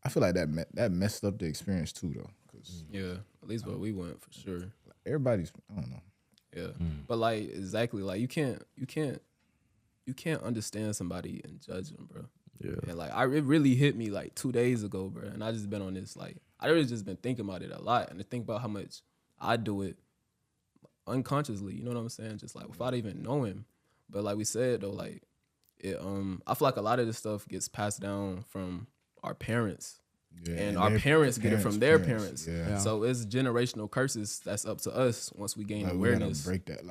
I feel like that messed up the experience too, though. Because yeah, at least where we went for sure. everybody's, I don't know. Yeah. But like exactly, like you can't understand somebody and judge them, bro. Yeah. And like it really hit me like 2 days ago, bro. And I just been on this like I really just been thinking about it a lot and to think about how much I do it unconsciously, you know what I'm saying? Just like without even knowing. But like we said though, like it I feel like a lot of this stuff gets passed down from our parents. Yeah, And our their parents get it from their parents. Yeah. So it's generational curses that's up to us once we gain Like, awareness. we gotta break that.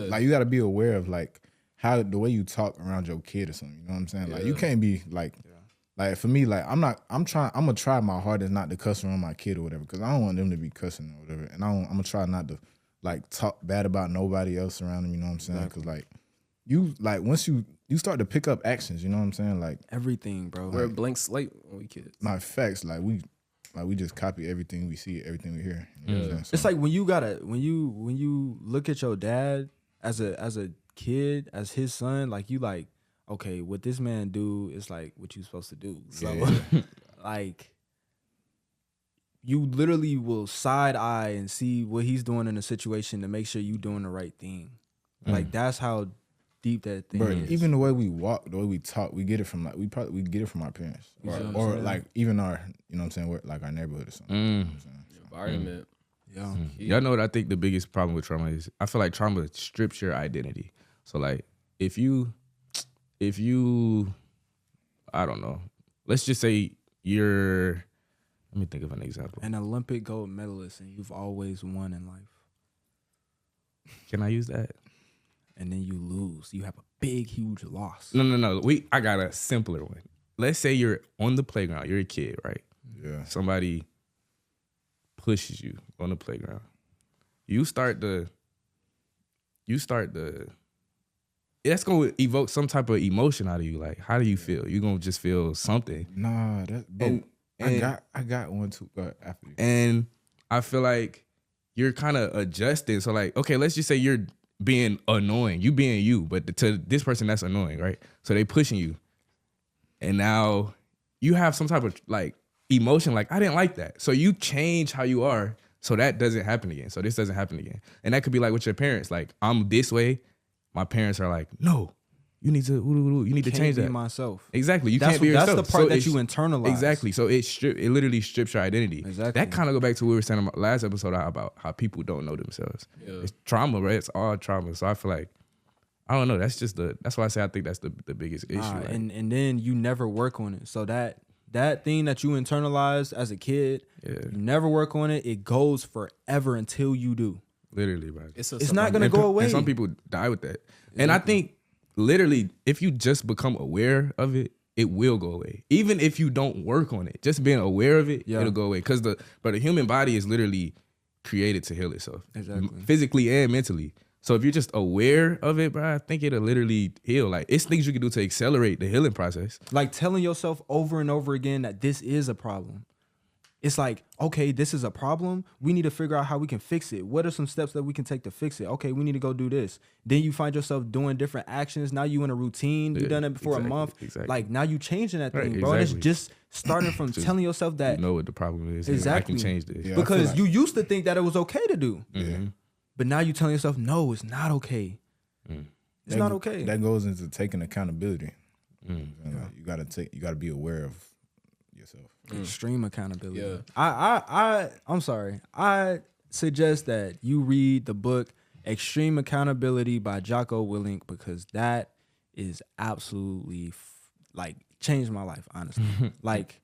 Like you gotta be aware of like how the way you talk around your kid or something. You know what I'm saying? Like you Yeah. can't be like for me, like I'm gonna try my hardest not to cuss around my kid or whatever, because I don't want them to be cussing or whatever. And I'm gonna try not to like talk bad about nobody else around them, you know what I'm saying? Because like you like once you start to pick up actions, you know what I'm saying? Like Everything, bro. We're a blank slate when we kids. my facts, like we just copy everything we see, everything we hear. You know what I'm saying? It's like when you look at your dad as a kid, as his son, like you like, okay, what this man do is like what you supposed to do. So like you literally will side eye and see what he's doing in a situation to make sure you doing the right thing. Like that's how deep that thing Bro, is. even the way we walk, the way we talk, we get it from like we get it from our parents, You see what I'm or saying? like even our, you know what I'm saying, we're, like our neighborhood or something. You know what I'm saying? Environment. yeah. Y'all know what I think the biggest problem with trauma is? I feel like trauma strips your identity. So like if you I don't know, let's just say you're, let me think of an example. An Olympic gold medalist and you've always won in life. Can I use that? And then you lose. You have a big, huge loss. No. I got a simpler one. Let's say you're on the playground. You're a kid, right? Yeah. Somebody pushes you on the playground. You start to that's gonna evoke some type of emotion out of you. Like, how do you feel? You're gonna just feel something. Nah, that bro, And- I got one too. After you. And I feel like you're kind of adjusting. So like, okay, let's just say you're being annoying. You being you, but to this person that's annoying, right? So they pushing you. And now you have some type of like emotion, like, I didn't like that. So you change how you are so that doesn't happen again. So this doesn't happen again. And that could be like with your parents. Like, I'm this way. My parents are like, no, you need to Can't change be that. myself. Exactly. You That's can't be what- that's yourself. the part So that it's- you internalize. Exactly. So it literally strips your identity. Exactly. That kind of go back to what we were saying about last episode about how people don't know themselves. Yeah. It's trauma, right? It's all trauma. So I feel like, I don't know. That's why I say I think that's the biggest issue. like, and then you never work on it. So that thing that you internalized as a kid, you never work on it. It goes forever until you do. literally, bro. It's not gonna go away. And some people die with that. And I think literally, if you just become aware of it, it will go away. Even if you don't work on it, just being aware of it, it'll go away. Because the human body is literally created to heal itself, physically and mentally. So if you're just aware of it, bro, I think it'll literally heal. Like, it's things you can do to accelerate the healing process. Like telling yourself over and over again that this is a problem. It's like, okay, this is a problem. We need to figure out how we can fix it. What are some steps that we can take to fix it? Okay, we need to go do this. Then you find yourself doing different actions. Now you in a routine. You've done it before a month. Exactly. Like, now you changing that thing, Right, bro. exactly. And it's just starting from telling yourself that. You know what the problem is. Exactly. I can change this. Yeah. Because like- you used to think that it was okay to do. Mm-hmm. But now you telling yourself, no, it's not okay. It's not okay. That goes into taking accountability. Mm. And like, you gotta be aware of yourself. Extreme accountability. Yeah. I'm sorry. I suggest that you read the book Extreme Accountability by Jocko Willink, because that is absolutely like changed my life, honestly. Like,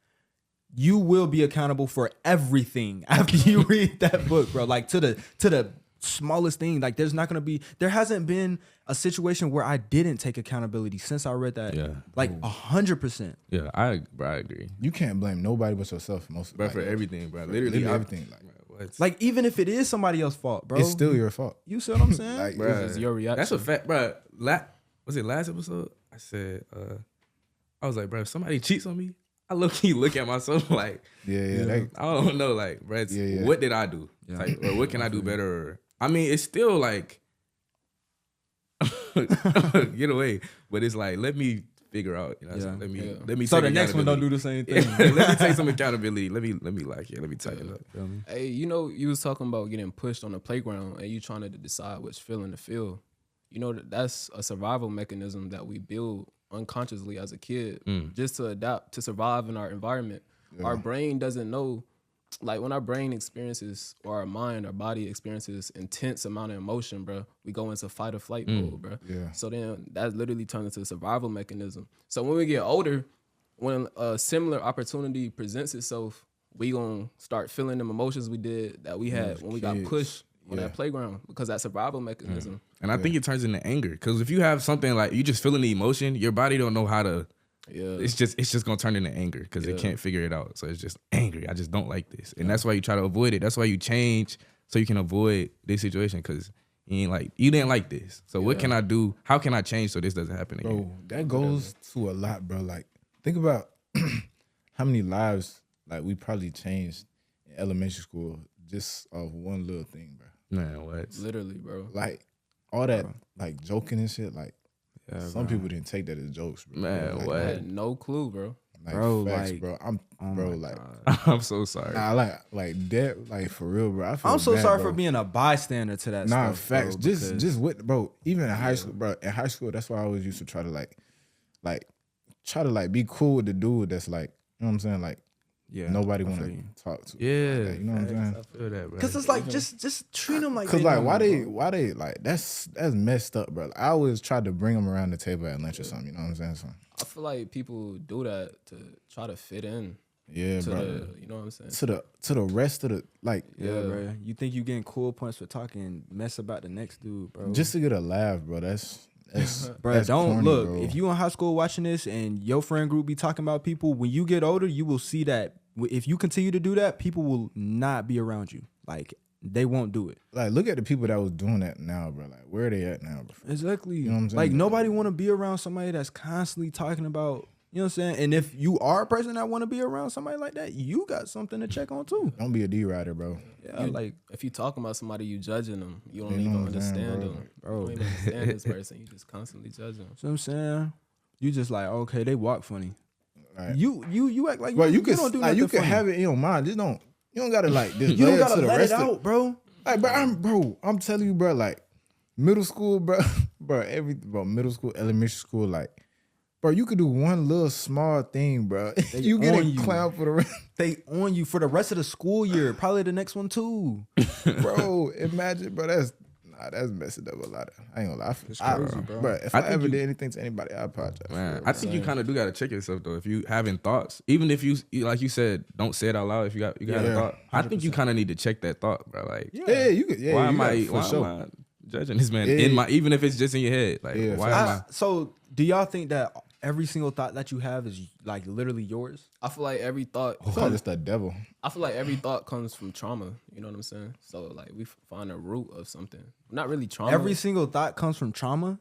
you will be accountable for everything after you read that book, bro. Like, to the smallest thing. Like, there hasn't been a situation where I didn't take accountability since I read that. Yeah. Like 100%. Yeah, I agree. You can't blame nobody but yourself. Most Bro, like, for everything, bro. literally Literally everything. Like, What? Like, even if it is somebody else's fault, bro. it's still your fault. You see what I'm saying? Like, Bruh, This is your reaction. That's a fact, bro. Was it last episode? I said, I was like, bro, if somebody cheats on me, I low-key look at myself like, yeah. I don't know, like, bro, what did I do? Yeah. Like, or what can I do better? Or, I mean, it's still like, get away. But it's like, let me figure out, you know, Yeah. let me So take the next one don't do accountability. the same thing. Let me take some accountability. Let me let me tighten up. Feel me? Hey, you know, you was talking about getting pushed on the playground and you trying to decide which feeling to feel. You know, that's a survival mechanism that we build unconsciously as a kid, just to adapt to survive in our environment. Our brain doesn't know, like when our brain experiences, or our mind, our body experiences intense amount of emotion, bro, we go into fight or flight mode, bro. Yeah. So then that literally turns into a survival mechanism. So when we get older, when a similar opportunity presents itself, we gonna start feeling them emotions we had when we got kids. pushed on that playground, because that survival mechanism. And I think it turns into anger. Because if you have something like, you just feeling the emotion, your body don't know how to, Yeah. it's just gonna turn into anger because it can't figure it out. So it's just angry. I just don't like this, and that's why you try to avoid it. That's why you change so you can avoid this situation, because you didn't like this. So what can I do? How can I change so this doesn't happen again? Bro, that goes to a lot, bro. Like, think about how many lives like we probably changed in elementary school just off one little thing, bro. Man, what? Literally, bro. Like all that like joking and shit. Like some people didn't take that as jokes, bro. Man, like, what? I had no clue, bro. Like, Bro, facts, like, bro. I'm bro, like I'm so sorry. nah, like that, like for real, bro. I feel I'm so bad, sorry bro. for being a bystander to that Nah, stuff. facts. Bro, because- Just with bro. Even in high school, bro. In high school, that's why I always used to try to be cool with the dude that's like, you know what I'm saying, like yeah, nobody I want feel to you. talk to. Yeah, Like, you know what I'm saying? I feel that, bro. Cause it's like just treat them like. Cause they like normal, why bro. they like that's messed up, bro. I always tried to bring them around the table at lunch or something. You know what I'm saying? So I feel like people do that to try to fit in yeah, to bro. the, you know what I'm saying? To the rest of the like Yeah, bro. You think you getting cool points for talking mess about the next dude, bro? just to get a laugh, bro. That's bro, that's don't corny, look. bro. If you in high school watching this and your friend group be talking about people, when you get older, you will see that if you continue to do that, people will not be around you. Like, they won't do it. like look at the people that was doing that now, bro. Like where are they at now, bro? Exactly. You know what I'm saying? Like, nobody want to be around somebody that's constantly talking about, you know what I'm saying? And if you are a person that want to be around somebody like that, you got something to check on too. Don't be a D rider, bro. Yeah, like, If you talking about somebody, you judging them. You don't You know even what I'm saying, understand bro? them. Bro. You don't even understand this person. You just constantly judge them. see what I'm saying? You just like, okay, they walk funny. Like, You act like bro, you don't do like nothing you can funny. have it in your mind. Just don't. You don't gotta like just You lay don't it gotta to the let it rest of out, bro. Like, I'm telling you, bro, like, middle school, bro, middle school, elementary school, like, bro, you could do one little small thing, bro. You get on a you. clown for the rest. They on you for the rest of the school year, probably the next one too. Bro, imagine, bro, that's messing up a lot. I ain't gonna lie. crazy, bro. Bro, if I I think ever you- did anything to anybody, I apologize. Man, for I it, think you kind of do gotta check yourself though. If you having thoughts, even if you like you said, don't say it out loud. If you got a Yeah, thought, I think you kind of need to check that thought, bro. Like, Yeah, you could. Yeah, why you am gotta, I? for Why sure. am I judging this man Yeah. in my? Even if it's just in your head, like, Yeah, why am I? So do y'all think that every single thought that you have is like literally yours? I feel like every thought. I feel like it's the devil. I feel like every thought comes from trauma. You know what I'm saying? So like we find a root of something. Not really trauma. Every single thought comes from trauma.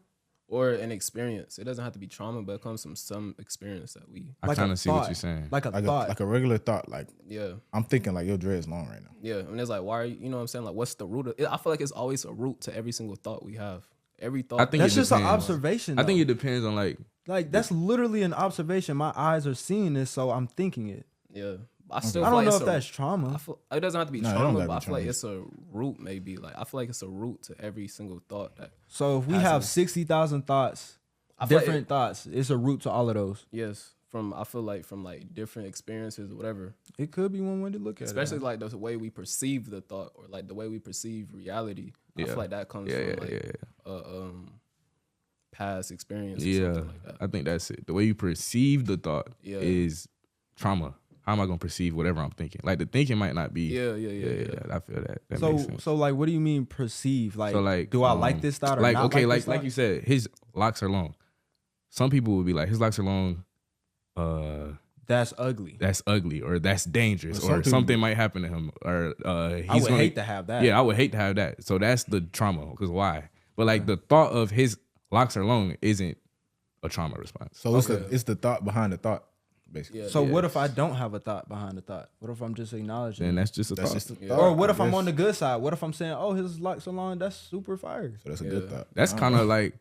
or an experience. It doesn't have to be trauma, but it comes from some experience that we. I kind of see what you're saying. Like a Like thought. like a regular thought. Like Yeah. I'm thinking like your dread's long right now. Yeah. And it's like, why are you know what I'm saying? Like, what's the root of it? I feel like it's always a root to every single thought we have. Every thought. I think That's it just an depends. observation. I think though. it depends on like that's literally an observation. My eyes are seeing this, so I'm thinking it. Yeah. I still I feel don't like know it's if that's I trauma. feel it doesn't have to be No, it don't trauma, gotta but be I feel like trauma. it's a root maybe. Like I feel like it's a root to every single thought that So if we Has have a- 60,000 thoughts, I feel like different thoughts, it's a root to all of those. yes. I feel like from like different experiences or whatever. It could be one way to look at Especially it. like the way we perceive the thought or like the way we perceive reality. I Yeah. feel like that comes yeah, from yeah, like yeah. past experience or Yeah, something like that. I think that's it. The way you perceive the thought Yeah. is trauma. How am I gonna perceive whatever I'm thinking? Like the thinking might not be. Yeah. I feel that. That So makes sense. so like what do you mean perceive? Like, So like, do I like this thought or like not okay, like this like thought? you said, his locks are long. Some people would be like, his locks are long. That's ugly. That's ugly, or that's dangerous, Well, some or people- something might happen to him, or he's I would gonna, hate to have that. Yeah, I would hate to have that. So that's the trauma. Because why? But like the thought of his locks are long isn't a trauma response. So it's Okay. it's the thought behind the thought, basically. Yeah. So what if I don't have a thought behind the thought? What if I'm just acknowledging? Then it? that's just a That's thought. just the Yeah. thought. Or what if I I'm guess. on the good side? What if I'm saying, oh, his locks are long? That's super fire. So that's a Yeah. good thought. That's kind of like,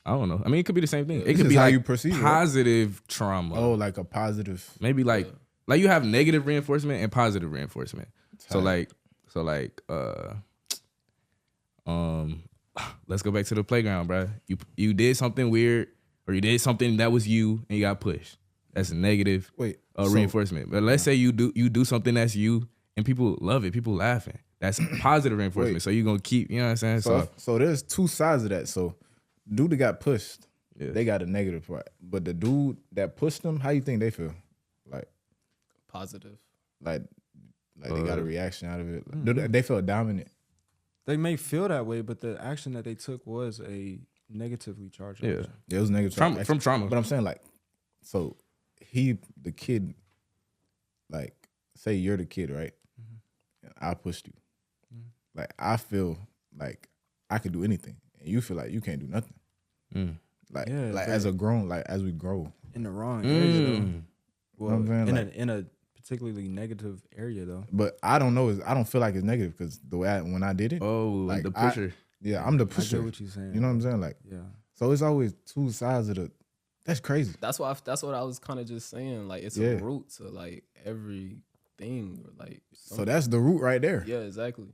I don't know. I mean, it could be the same thing. It This could is be how like you perceive it, right? positive trauma. Oh, like a positive. Maybe like you have negative reinforcement and positive reinforcement. So like let's go back to the playground, bro. You did something weird, or you did something that was you and you got pushed. That's a negative Wait, so- reinforcement. But let's say you do something that's you and people love it, people laughing. That's positive reinforcement. Wait. So you're gonna keep, you know what I'm saying? So there's two sides of that. So dude that got pushed, Yeah. they got a negative part. But the dude that pushed them, how you think they feel? Positive. Like they got a reaction out of it. Mm-hmm. Do they feel dominant. They may feel that way, but the action that they took was a negatively charged Yeah. action. It was negative Trauma, from trauma. But I'm saying like, so the kid, like, say you're the kid, right? Mm-hmm. And I pushed you. Like I feel like I could do anything, and you feel like you can't do nothing. Mm. Like Yeah, like very- as a grown, like as we grow. In the wrong area, though. Mm. Well, You know what I'm saying? in a particularly negative area, though. But I don't know. I don't feel like it's negative because the way when I did it, Oh, Like, the pusher. yeah, I'm the I pusher. get what you're saying. You know what I'm saying? Like, Yeah. so it's always two sides of the. That's crazy. That's what I was kind of just saying. Like it's Yeah. a root to like everything. Or like So that's the root right there. yeah, exactly.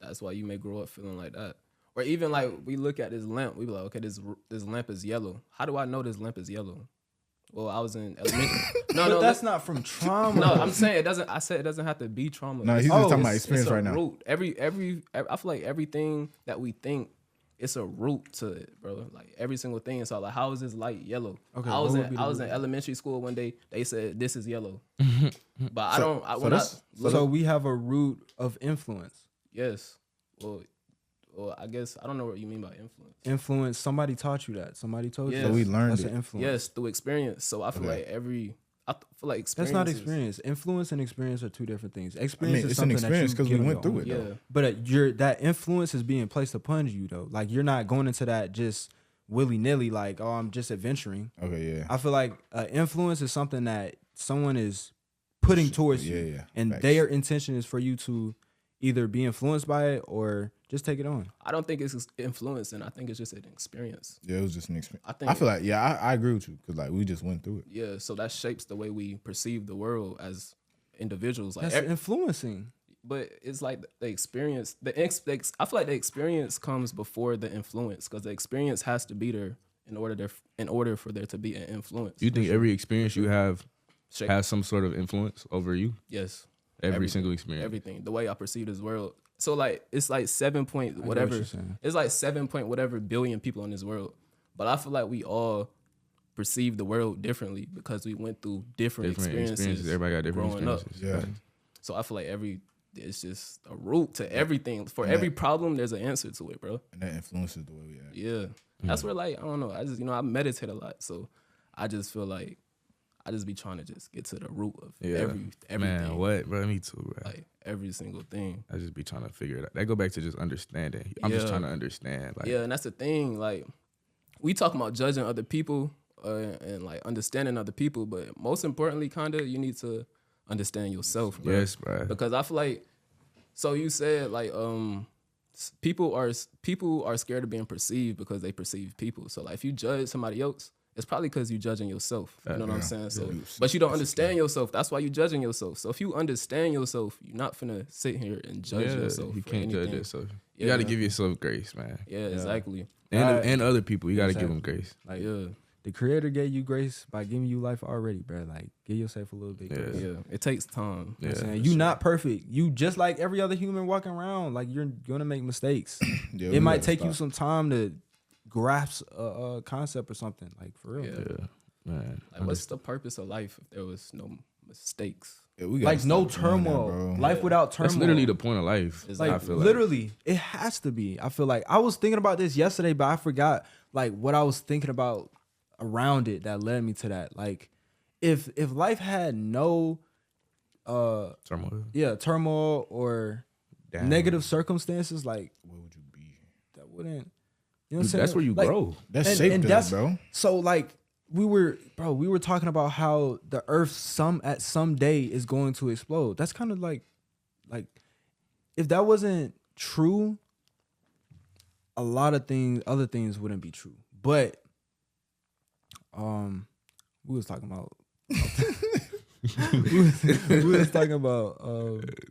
That's why you may grow up feeling like that. Or even like we look at this lamp, we be like, okay, this lamp is yellow. How do I know this lamp is yellow? Well, I was in elementary. But that's not from trauma. No, I'm saying it doesn't. I said it doesn't have to be trauma. No, he's It's- just talking about it's experience a right now. Root. Every I feel like everything that we think, it's a root to it, bro. Like every single thing. So like, how is this light yellow? Okay, I was what would be the in root? elementary school one day. They said this is yellow, but I don't. I, so when I this- look So up- we have a root of influence. yes. Well, I guess I don't know what you mean by influence. Influence. Somebody taught you that. Somebody told you. Yeah. that. So we learned That's it. an influence. Yes, through experience. So I feel Okay. like I feel like That's experience. not experience. Influence and experience are two different things. Experience is it's an something experience that 'cause you we get on went your through own. it, though. Yeah. But that influence is being placed upon you though. Like you're not going into that just willy nilly. Like I'm just adventuring. Okay, yeah. I feel like influence is something that someone is putting towards you, Yeah. and Facts. their intention is for you to either be influenced by it or just take it on. I don't think it's influence, and I think it's just an experience. Yeah, it was just an experience. I think I feel like I agree with you because like we just went through it. yeah, so that shapes the way we perceive the world as individuals. Like, That's influencing. but it's like the experience. I feel like the experience comes before the influence because the experience has to be there in order for there to be an influence. You think every experience you have Shape- has some sort of influence over you? yes, Every Everything. single experience. everything. The way I perceive this world. So like it's like 7 point what whatever. you're saying. It's like 7 point whatever billion people in this world. But I feel like we all perceive the world differently because we went through different experiences. Everybody got different growing up. experiences. Yeah. So I feel like it's just a root to everything. For every problem, there's an answer to it, bro. And that influences the way we act. Yeah. That's where like, I don't know. I just, I meditate a lot. So I just feel like I just be trying to just get to the root of Yeah. everything. Man, what, bro? Me too, bro. Like every single thing. I just be trying to figure it out. That go back to just understanding. I'm just Yeah. trying to understand. Like, Yeah, and that's the thing. Like, we talk about judging other people and like understanding other people, but most importantly, kind of, you need to understand yourself, bro. yes, bro. Because I feel like, so you said like, people are scared of being perceived because they perceive people. So like, if you judge somebody else, it's probably because you judging yourself. You know what I'm saying? So, but you don't understand yourself. That's why you judging yourself. So if you understand yourself, you're not finna sit here and judge yourself. You for can't anything. judge yourself. You Yeah. got to give yourself grace, man. Yeah, exactly. And other people, you got to give them Exactly. grace. Like Yeah, the Creator gave you grace by giving you life already, bro. Like give yourself a little bit. Yeah. grace. yeah. It takes time. You know what I'm Yeah, saying? You not perfect. You just like every other human walking around. Like you're gonna make mistakes. Yeah, It we might gotta take you stop. some time to grasp a concept or something. Like for real. Yeah. Yeah, man. Like, what's the purpose of life if there was no mistakes? Yeah, we gotta Like no stop doing that, turmoil. bro. Life without turmoil. That's literally the point of life. It's like I feel like. literally it has to be. I feel like I was thinking about this yesterday, but I forgot like what I was thinking about around it that led me to that. Like if life had no Turmoil. turmoil or Damn. negative circumstances, like Where would you be? that wouldn't, you know what I'm saying? That's where you Like, grow. That's And- shaped and us, that's- bro. So like we were talking about how the earth at some day is going to explode. That's kind of like if that wasn't true, a lot of other things wouldn't be true. But we was talking about we was talking about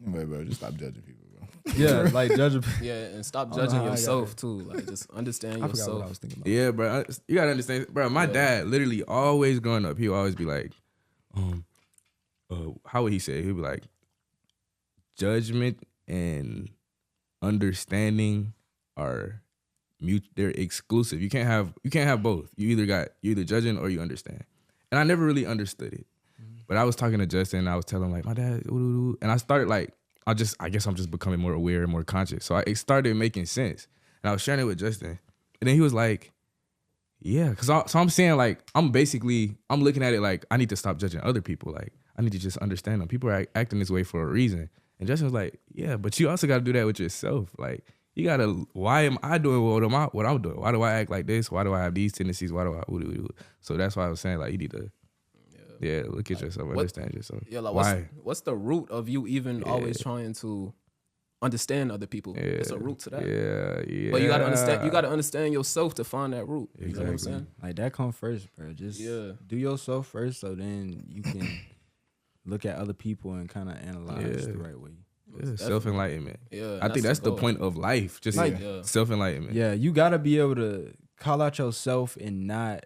Wait, bro, just stop judging people, bro. yeah, like judging. Yeah, and stop I don't know judging how I got yourself too. Like, just understand I forgot what I yourself. was thinking about. Yeah, bro. You gotta understand, bro. My dad literally always growing up, he would always be like, how would he say it? He'd be like, judgment and understanding are they're exclusive. You can't have both. You either judging or you understand. And I never really understood it. But I was talking to Justin and I was telling him like, my dad, and I started like, I guess I'm just becoming more aware and more conscious. So it started making sense. And I was sharing it with Justin. And then he was like, yeah. So I'm saying like, I'm looking at it like, I need to stop judging other people. Like, I need to just understand them. People are acting this way for a reason. And Justin was like, yeah, but you also got to do that with yourself. Like, you got to, why am I doing what I'm doing? Why do I act like this? Why do I have these tendencies? Why do I, So that's why I was saying like, you need to, look at yourself, understand yourself. Yeah, like why? what's the root of you even always trying to understand other people? It's a root to that. Yeah. But you gotta understand yourself to find that root. You know what I'm saying? Like that come first, bro. Just do yourself first, so then you can look at other people and kind of analyze the right way. Yeah, self-enlightenment. Yeah, I think that's the goal. point of life. Just Like- self-enlightenment. Yeah, you gotta be able to call out yourself and not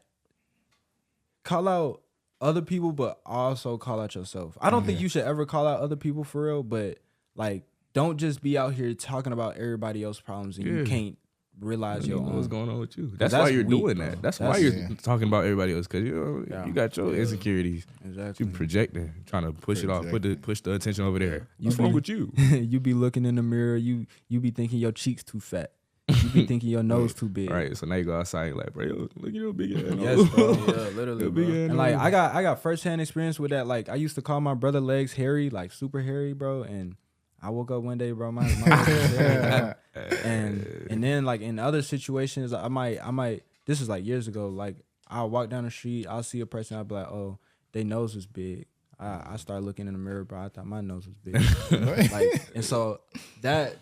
call out other people, but also call out yourself. I don't think you should ever call out other people for real, but like, don't just be out here talking about everybody else's problems and you Yeah. can't realize You your know own. what's going on with you. That's that's why you're weak, doing bro. that. That's That's- why you're talking about everybody else, because Yeah. you got your insecurities. Exactly. You projecting, trying to push it off, push the attention over there. You What's be- wrong with you? You be looking in the mirror. You be thinking your cheeks too fat. You be thinking your nose too big. All right, so now you go outside and like, bro, yo, look at your big ass. Yes, bro. Yeah, literally, bro. And like I got firsthand experience with that. Like I used to call my brother legs hairy, like super hairy, bro. And I woke up one day, bro, my legs was hairy, bro. and then like in other situations, I might. This is like years ago. Like I'll walk down the street, I'll see a person, I'll be like, oh, their nose is big. I start looking in the mirror, bro. I thought my nose was big. Like, and so that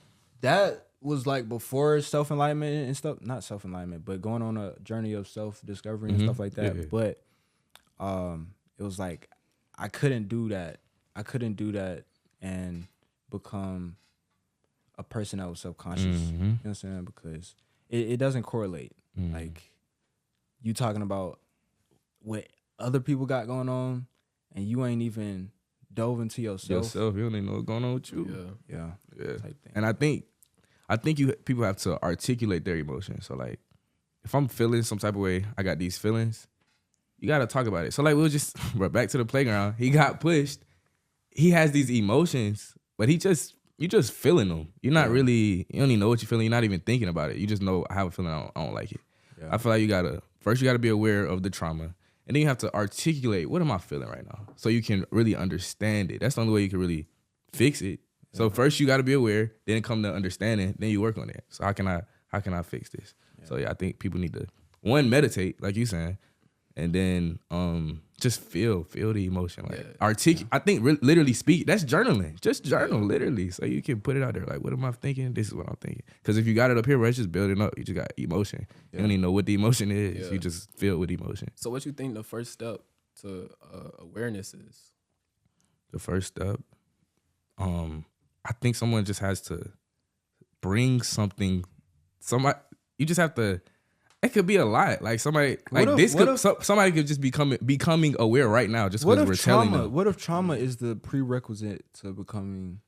was like before self-enlightenment and stuff. Not self-enlightenment, but going on a journey of self-discovery and stuff like that. Yeah. But it was like I couldn't do that. I couldn't do that and become a person that was self-conscious. You know what I'm saying? Because it doesn't correlate. Like you talking about what other people got going on and you ain't even dove into yourself. You don't even know what's going on with you. Yeah. Yeah. Yeah. Type thing. And I think people have to articulate their emotions. So like, if I'm feeling some type of way, I got these feelings, you got to talk about it. So like, we'll just, bro, back to the playground. He got pushed. He has these emotions, but you just feeling them. You're not really, you don't even know what you're feeling. You're not even thinking about it. You just know, I have a feeling I don't like it. Yeah. I feel like you gotta be aware of the trauma. And then you have to articulate, what am I feeling right now? So you can really understand it. That's the only way you can really fix it. So first you got to be aware, then come to understanding, then you work on it. So how can I fix this? Yeah. So yeah, I think people need to, one, meditate, like you saying, and then just feel the emotion. Like I think literally speak. That's journaling. Just journal literally, so you can put it out there. Like, what am I thinking? This is what I'm thinking. Because if you got it up here, where it's just building up, you just got emotion. You don't even know what the emotion is. You just feel with emotion. So what you think the first step to awareness is? The first step, I think someone just has to bring something. You just have to. It could be a lot. Like somebody, somebody could just becoming aware right now just because we're telling them. What if trauma is the prerequisite to becoming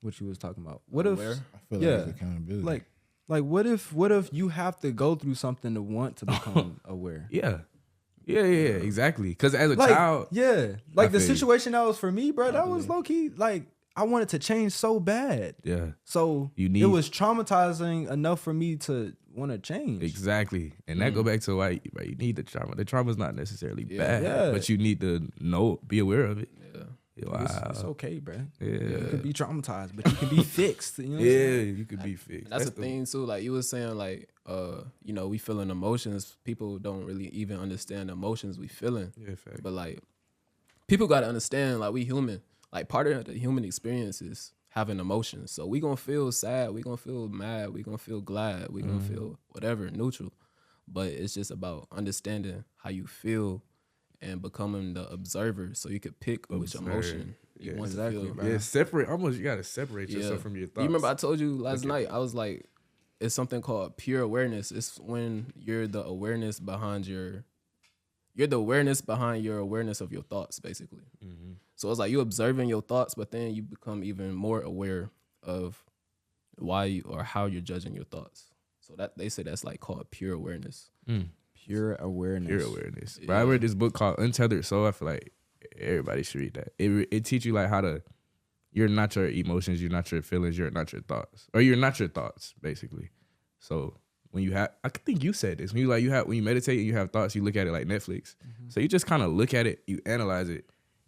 what you was talking about? What aware? if? I feel like it's accountability. Like what if you have to go through something to want to become aware? Yeah, exactly. Because as a child, the situation that was for me, bro, that was low key. Like I wanted to change so bad. Yeah. So it was traumatizing enough for me to want to change. Exactly. And that go back to why you need the trauma. The trauma is not necessarily bad, but you need to be aware of it. Yeah. Wow. It's okay, bro. Yeah. You could be traumatized, but you can be fixed. You know what I'm you could be fixed. That's the thing too. Like you were saying, like we feeling emotions. People don't really even understand the emotions we feeling. Yeah, fact. But like people gotta understand, like we human. Like part of the human experience is having emotions. So we gonna feel sad, we gonna feel mad, we gonna feel glad, we gonna feel whatever, neutral. But it's just about understanding how you feel and becoming the observer so you could pick which emotion you want to feel. Bro. Yeah, separate. Almost you gotta separate yourself from your thoughts. You remember I told you last night, I was like, it's something called pure awareness. It's when you're the awareness behind your awareness of your thoughts, basically. Mm-hmm. So it's like you observing your thoughts, but then you become even more aware of why or how you're judging your thoughts. So that they say that's like called pure awareness. Pure awareness. Pure awareness. Yeah. But I read this book called Untethered Soul. I feel like everybody should read that. It teaches you like how to. You're not your emotions. You're not your feelings. You're not your thoughts, or you're not your thoughts, basically. So when you have, I think you said this. When you meditate and you have thoughts, you look at it like Netflix. Mm-hmm. So you just kind of look at it, you analyze it.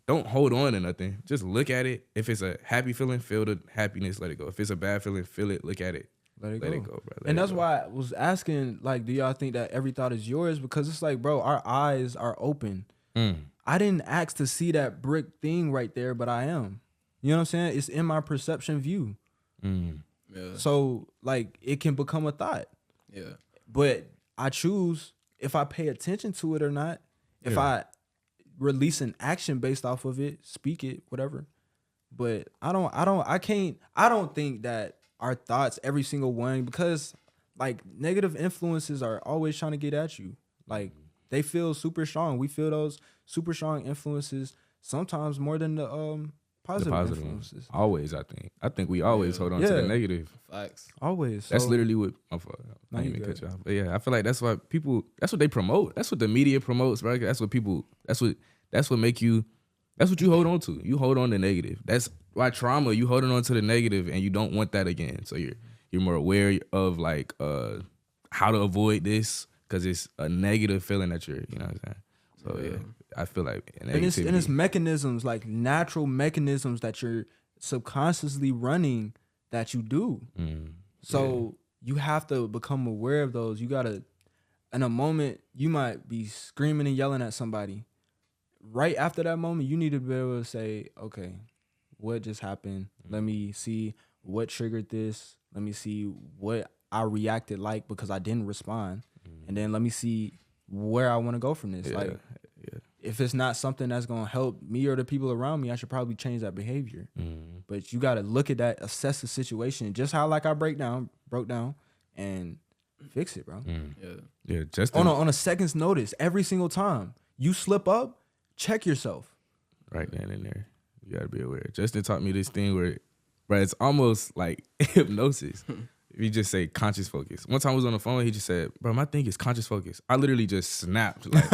Don't hold on to nothing. Just look at it. If it's a happy feeling, feel the happiness, let it go. If it's a bad feeling, feel it, look at it. Let it go, bro. And that's why I was asking, like, do y'all think that every thought is yours? Because it's like, bro, our eyes are open. I didn't ask to see that brick thing right there, but I am. You know what I'm saying? It's in my perception view. Yeah. So, like, it can become a thought. Yeah. But I choose if I pay attention to it or not. If I release an action based off of it, speak it, whatever. But I don't think that our thoughts, every single one, because like negative influences are always trying to get at you. Like they feel super strong. We feel those super strong influences sometimes more than the positive influences. Always, I think we always hold on to the negative. Facts. Always. That's literally what I didn't even cut you off. But yeah, I feel like that's why people. That's what they promote. That's what the media promotes, right? That's what people. That's what make you. That's what you hold on to. You hold on to negative. That's why trauma. You holding on to the negative, and you don't want that again. So you're more aware of like how to avoid this because it's a negative feeling that you're. You know what I'm saying? So yeah. I feel like and it's mechanisms, like natural mechanisms that you're subconsciously running that you do. So you have to become aware of those. You gotta, in a moment, you might be screaming and yelling at somebody. Right after that moment, you need to be able to say, okay, what just happened? Let me see what triggered this. Let me see what I reacted like because I didn't respond. And then let me see where I want to go from this. If it's not something that's going to help me or the people around me, I should probably change that behavior. But you got to look at that, assess the situation, just how like I broke down and fix it, bro. Yeah, just on a second's notice, every single time you slip up, check yourself. Right then and there. You got to be aware. Justin taught me this thing where it's almost like hypnosis. if you just say conscious focus. One time I was on the phone, he just said, bro, my thing is conscious focus. I literally just snapped. Like,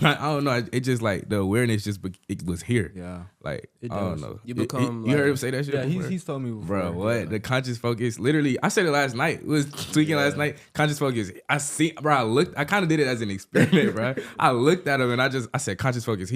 I don't know. It just like the awareness it was here. Yeah. Like, It I don't does. know. You become you heard like- him say that shit? Yeah, before? he's told me before. Bro, what? Yeah. The conscious focus. Literally, I said it last night. It was tweaking last night. Conscious focus. I kind of did it as an experiment, bro. I looked at him and I said conscious focus.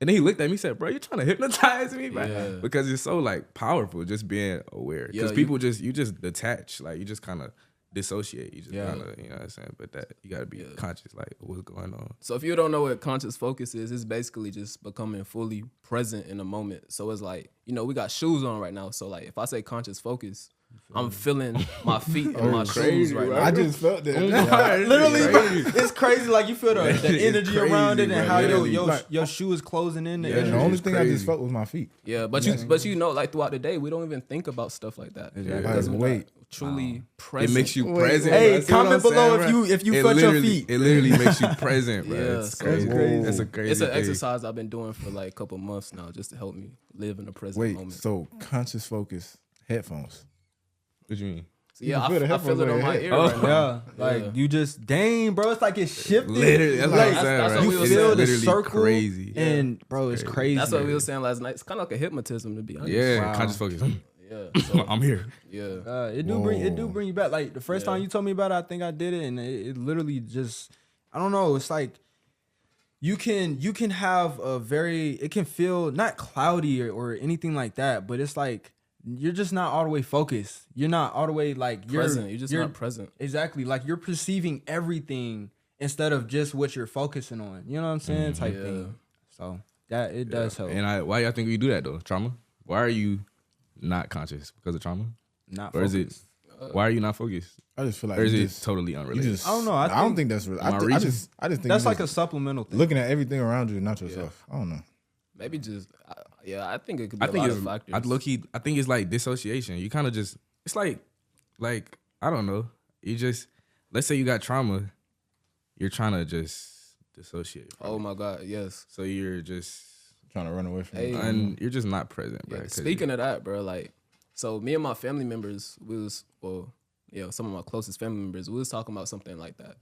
And then he looked at me and said, bro, you trying to hypnotize me, bro? Yeah. Because it's so like powerful just being aware. Because Yeah, people you just detach. Like you just kind of dissociate. You just Yeah. kind of, you know what I'm saying? But that you got to be conscious, like what's going on. So if you don't know what conscious focus is, it's basically just becoming fully present in the moment. So it's like, we got shoes on right now. So like if I say conscious focus, I'm feeling my feet in my shoes crazy, right bro. now. I just felt that. Literally, Crazy. bro, it's crazy. Like you feel the It's energy crazy, around it and bro. how Literally. your shoe is closing in. The Yeah, And the energy. only it's thing I crazy. just felt was my feet. Yeah, but you know, like throughout the day, we don't even think about stuff like that. Exactly. Because Like, we're wait. not truly It present. makes you Wait, present. Hey, bro. See what comment I'm below saying, if you bro? felt your literally- feet. It literally makes you present, bro. Yeah, It's so crazy. it's crazy. That's a crazy. It's an thing. exercise I've been doing for like a couple months now, just to help me live in the present Wait, moment. so conscious focus headphones. What you mean? So yeah, can feel the I feel headphones it on on your my head. ear Oh, right now. Yeah, like Yeah. you just dang, bro. It's like it's shifted. Literally, that's what like, I'm saying, that's right? what you we was feel saying. the literally circle, crazy. and bro, it's crazy. That's what we were saying last night. It's kind of like a hypnotism, to be honest. Yeah, Wow. conscious focus. Yeah. So, I'm here. yeah. It do bring you back. Like the first time you told me about it, I think I did it, and it literally just, I don't know. It's like you can have it can feel not cloudy or anything like that, but it's like you're just not all the way focused. You're not all the way like Present. You're just not present. Exactly. Like you're perceiving everything instead of just what you're focusing on. You know what I'm saying? Type Yeah. thing. So that it does help. And why y'all think we do that though? Trauma? Why are you not conscious because of trauma? Not Or is it? focused. Why are you not focused? I just feel like Or is you it just, totally you unrelated? just. I don't know. I don't think- think that's real. Am I I reaching? just think That's you like a just supplemental thing. looking at everything around you, not yourself. I don't know. Maybe just, I think it could be I a think lot it's of factors. I think it's like dissociation. You kind of just it's like I don't know. You just let's say you got trauma, you're trying to just dissociate. from Oh it. my God, yes. So you're just Trying to run away from Hey. it. and you're just not present, bro. Yeah, 'cause speaking of that, bro, like, so me and my family members, some of my closest family members, we was talking about something like that.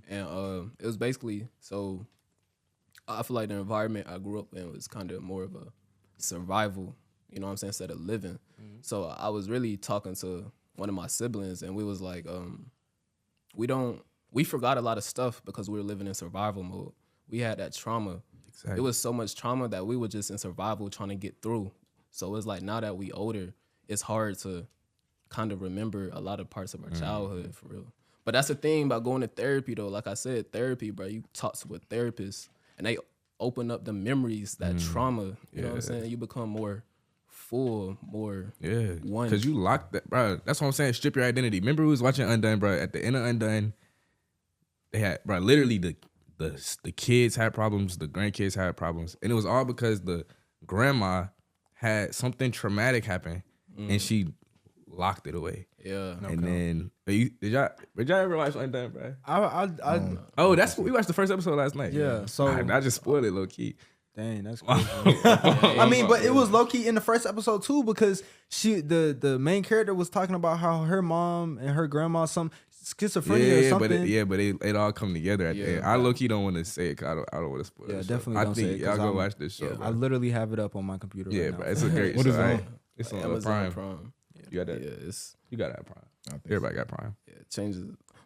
And it was basically, so I feel like the environment I grew up in was kind of more of a survival, you know what I'm saying, instead of living. So I was really talking to one of my siblings, and we was like, we forgot a lot of stuff because we were living in survival mode. We had that trauma. Exactly. It was so much trauma that we were just in survival trying to get through. So it's like now that we older, it's hard to kind of remember a lot of parts of our childhood for real. But that's the thing about going to therapy though. Like I said, therapy, bro, you talk to a therapist and they open up the memories, that trauma. You know what I'm saying? You become more full, more Yeah, one. because you locked that, bro. That's what I'm saying. Strip your identity. Remember, we was watching Undone, bro. At the end of Undone, they had, bro, literally the kids had problems, the grandkids had problems, and it was all because the grandma had something traumatic happen, and she locked it away. Yeah. And then, did y'all ever watch Undone, bro? I Oh, that's what we watched the first episode last night. Yeah, so- I just spoiled it low key. dang, that's crazy. I mean, but it was low key in the first episode too because the main character was talking about how her mom and her grandma some schizophrenia or something. But it all come together at the end. I low key don't want to say it because I don't want to spoil Yeah, it. definitely I don't think say it, y'all 'cause go I'm- watch this show. yeah, bro. I literally have it up on my computer Yeah, right bro, now. it's a great What show. is it on? It's on Amazon Prime. Prime. You got that? Yeah, it's You got that Prime. I think Everybody got Prime. it changes.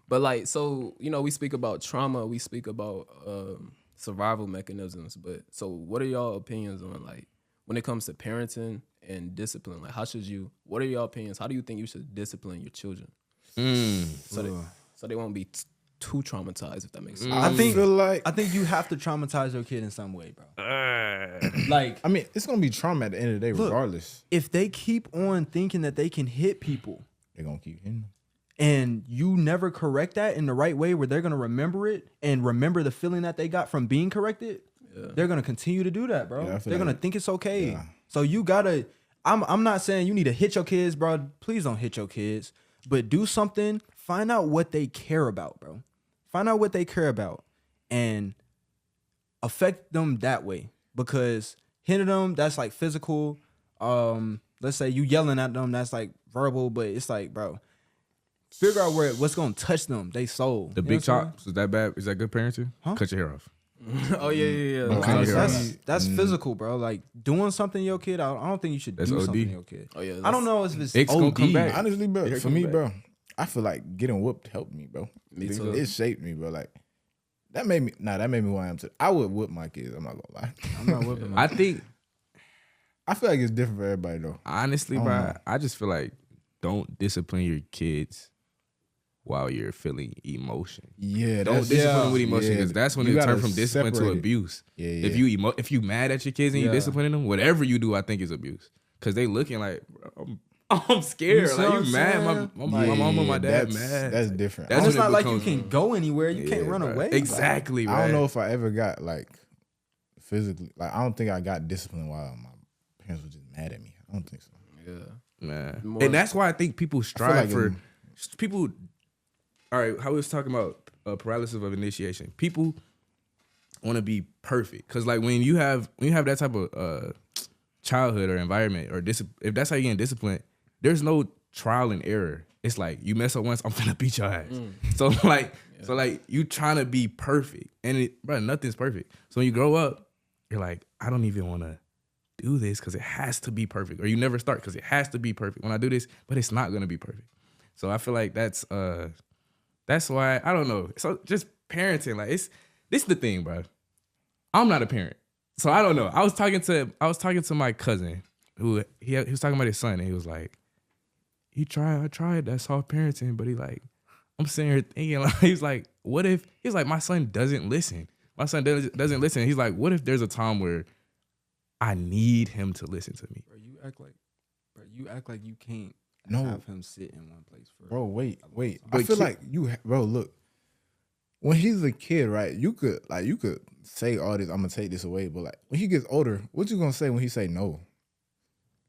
But like, so, we speak about trauma, we speak about survival mechanisms, but so what are y'all opinions on like when it comes to parenting and discipline? Like what are y'all opinions? How do you think you should discipline your children so they won't be too traumatized, if that makes sense? I think feel like I think you have to traumatize your kid in some way, bro. Like I mean, it's gonna be trauma at the end of the day, regardless. if they keep on thinking that they can hit people They're gonna keep hitting them. and you never correct that in the right way where they're gonna remember it and remember the feeling that they got from being corrected, they're gonna continue to do that, bro. Yeah, I feel They're gonna like- think it's okay. yeah. So you gotta. I'm not saying you need to hit your kids, bro. Please don't hit your kids, but do something. Find out what they care about, bro. Find out what they care about and affect them that way. Because hitting them, that's like physical. Let's say you yelling at them, that's like verbal. But it's like, bro, Figure out what's gonna touch them, they soul. The You big know what I'm chops, is that bad? Is that good parenting? Huh? Cut your hair off. Oh yeah. Don't cut saying? your hair off. That's physical, bro. Like doing something to your kid, I don't think you should That's do OD. something to your kid. Oh yeah. I don't know if it's It's gonna OD. come back. Honestly, bro, Here for come me, back. bro, I feel like getting whooped helped me, bro. Me too. It shaped me, bro. Like that made me who I am today. I would whip my kids. I'm not gonna lie. I'm not whipping my I think I feel like it's different for everybody though. honestly, I don't bro, know. I just feel like don't discipline your kids while you're feeling emotion. Yeah, Don't discipline them with emotion because that's when you it turns gotta from discipline to separate it. abuse. Yeah, If yeah. if you mad at your kids and you Yeah. disciplining them, whatever you do, I think is abuse. Cause they looking like, bro, I'm scared. You see Like what you I'm mad? saying? My mom and my dad that's, mad. That's different. That's And it's when it not like you becomes- can go anywhere. You can't Yeah, run bro. away. Exactly. I don't right. know if I ever got like physically. Like I don't think I got disciplined while my parents were just mad at me. I don't think so. Yeah. Man. More- And that's why I think people strive like for in- people. All right, how we was talking about paralysis of initiation. People want to be perfect because, like, when you have that type of childhood or environment or if that's how you get disciplined, there's no trial and error. It's like you mess up once, I'm gonna beat your ass. So like you trying to be perfect, and bro, nothing's perfect. So when you grow up, you're like, I don't even want to do this because it has to be perfect, or you never start because it has to be perfect. When I do this, but it's not gonna be perfect. So I feel like that's why I don't know. So just parenting, like this is the thing, bro. I'm not a parent, so I don't know. I was talking to my cousin who he was talking about his son, and he was like, I tried that soft parenting, but I'm sitting here thinking, like, he's like, what if he's like, my son doesn't listen. My son doesn't listen. He's like, what if there's a time where I need him to listen to me? Bro, you act like you can't No. have him sit in one place for Bro, wait. I But feel kid- like bro, look. When he's a kid, right? You could say all this. I'm gonna take this away, but like when he gets older, what you gonna say when he say no?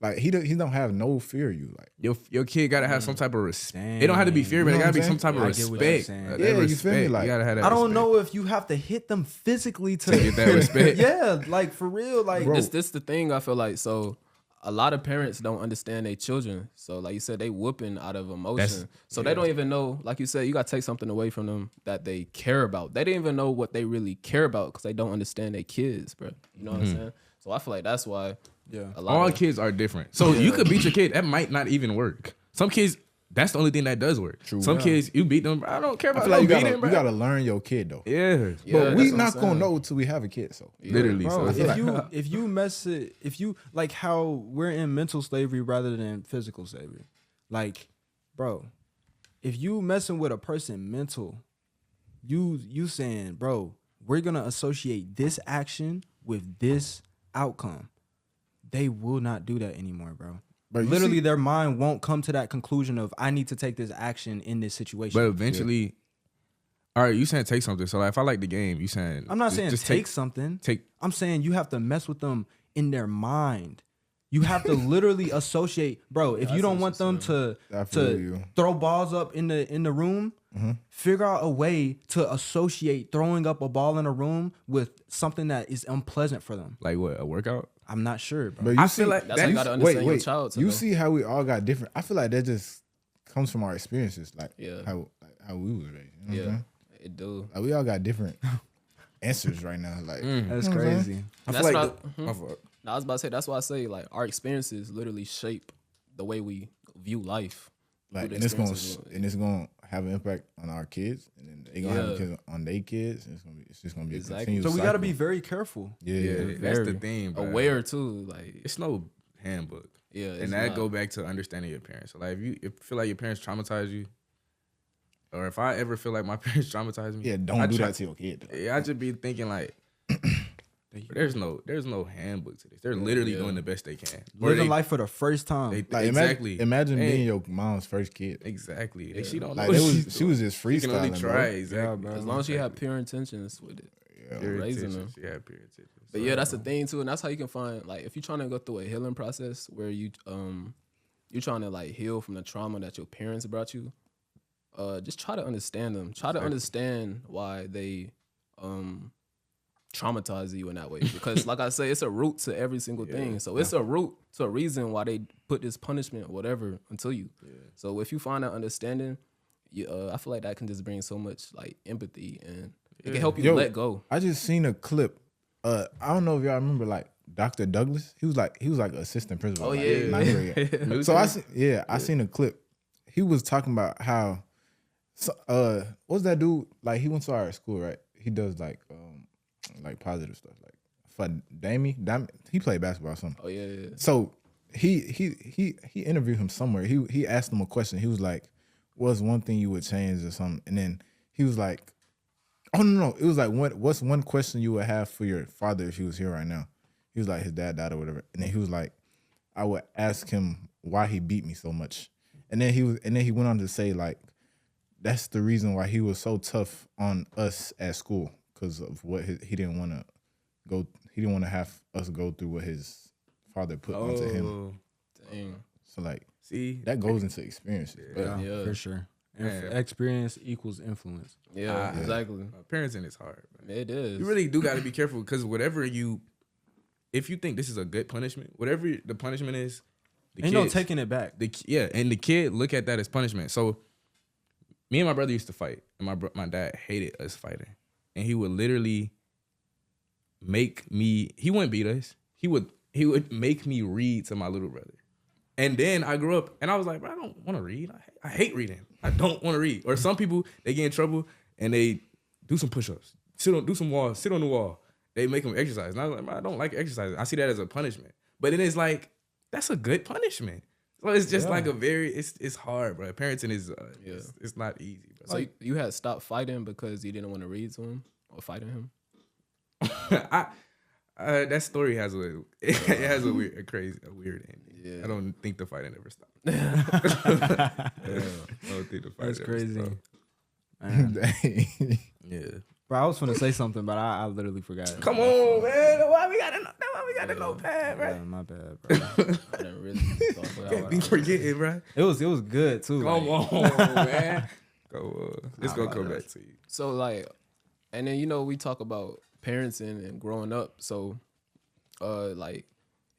Like he don't have no fear of you. Like Your kid gotta have some type of respect. It don't have to be fear, but You it know gotta be what I'm some type of saying? I get what you're respect. saying. That Yeah, you feel me? respect. Like, you gotta have that. I don't respect. know if you have to hit them physically to get that respect. Yeah, like for real, like Bro. This the thing I feel like. So a lot of parents don't understand their children. So like you said, they whooping out of emotion. So they don't even know, like you said, you got to take something away from them that they care about. They didn't even know what they really care about because they don't understand their kids, bro. You know what I'm saying? So I feel like that's why yeah. a lot All of kids are different. So you could beat your kid. That might not even work. Some kids, that's the only thing that does work. True. Some Yeah. kids, you beat them. I don't care I about feel like beating them, bro. you gotta learn your kid though. Yeah. Yeah, But we that's what I'm not gonna saying. know till we have a kid. So Literally. Bro, so if you mess it, if you like how we're in mental slavery rather than physical slavery, like, bro, if you messing with a person mental, you saying, bro, we're gonna associate this action with this outcome. They will not do that anymore, bro. But you Literally, see- their mind won't come to that conclusion of I need to take this action in this situation. but eventually, all right, you saying take something. So like, if I like the game, you saying I'm not saying just take something. Take I'm saying you have to mess with them in their mind. You have to literally associate, bro. If you don't want them to I feel to you. throw balls up in the room, figure out a way to associate throwing up a ball in a room with something that is unpleasant for them. like what, a workout? I'm not sure, bro. But you I see, feel like That's why you gotta understand your child to You know. see how we all got different. I feel like that just comes from our experiences, like Yeah. how we was raised. You know what I'm yeah, saying? it do. Like we all got different answers right now. Like That's you know what I'm saying? crazy. I That's feel what like my fault. I was about to say that's why I say like our experiences literally shape the way we view life. Like Through and the it's gonna experiences. have an impact on our kids, and then they gonna have Yeah. kids on their kids. And it's just gonna be Exactly. a continuous So we got to cycle. be very careful. yeah. Yeah, that's the Very thing, bro. Aware too, like It's no handbook. yeah, it's And that not. go back to understanding your parents. So like, if you feel like your parents traumatize you, or if I ever feel like my parents traumatize me, Yeah, don't I do try- that to your kid. Though. Yeah, I just be thinking like, there's no handbook to this. They're literally doing the best they can. Or Living they- life for the first time. Like exactly. imagine Hey, being your mom's first kid. exactly. Like, she don't Like know. it what was, she's she was just doing. She can only freestyling, try. bro. Exactly. as long as you have pure intentions with it. Pure raising intentions. them. Yeah, pure intentions. But yeah, that's the thing too, and that's how you can find like if you're trying to go through a healing process where you're trying to like heal from the trauma that your parents brought you. Just try to understand them. Try to understand why they traumatize you in that way. Because like I say, it's a root to every single thing. So it's a root to a reason why they put this punishment or whatever until you. So if you find that understanding, I feel like that can just bring so much like empathy and it can help you Yo, let go. I just seen a clip. I don't know if y'all remember like Dr. Douglas. He was like assistant principal. Oh, like, yeah. ninth grade. So I seen a clip. He was talking about how what's that dude? Like he went to our school, right? He does like positive stuff. Like for Damie, he played basketball or something. Oh yeah. So he interviewed him somewhere. He asked him a question. He was like, "What's one thing you would change or something?" And then he was like, "Oh no, it was like what's one question you would have for your father if he was here right now?" He was like, his dad died or whatever. And then he was like, "I would ask him why he beat me so much." And then he went on to say like, that's the reason why he was so tough on us at school because of what he didn't want to go. He didn't want to have us go through what his father put onto him. Dang. So like, See, that goes into experiences. But Yeah. for sure. Man. Experience equals influence. Yeah, exactly. parenting is hard. Man. It is. You really do got to be careful because if you think this is a good punishment, whatever the punishment is, the Ain't no kids- taking it back. and the kid look at that as punishment. So, me and my brother used to fight, and my dad hated us fighting, and he would literally make me. He wouldn't beat us. He would make me read to my little brother, and then I grew up, and I was like, bro, I don't want to read. I hate reading. I don't want to read. Or some people they get in trouble and they do some push-ups, sit on the wall. They make them exercise, and I was like, bro, I don't like exercise. I see that as a punishment, but then it's like that's a good punishment. So it's just like it's hard, bro. Parenting is it's not easy, bro. So you had stopped fighting because you didn't want to read to him or fighting him? That story has a weird ending. Yeah. I don't think the fighting ever stopped. I don't think the fighting That's ever crazy. stopped. Man. Yeah. Bro, I was gonna say something, but I literally forgot. Come on, man. Why we got a notepad, Yeah, right? my bad, bro. I didn't really thought about Can't be forgetting, bro. it was good too. Come like- on, man. It's gonna come back to you. So like, and then we talk about parenting and growing up. So, like,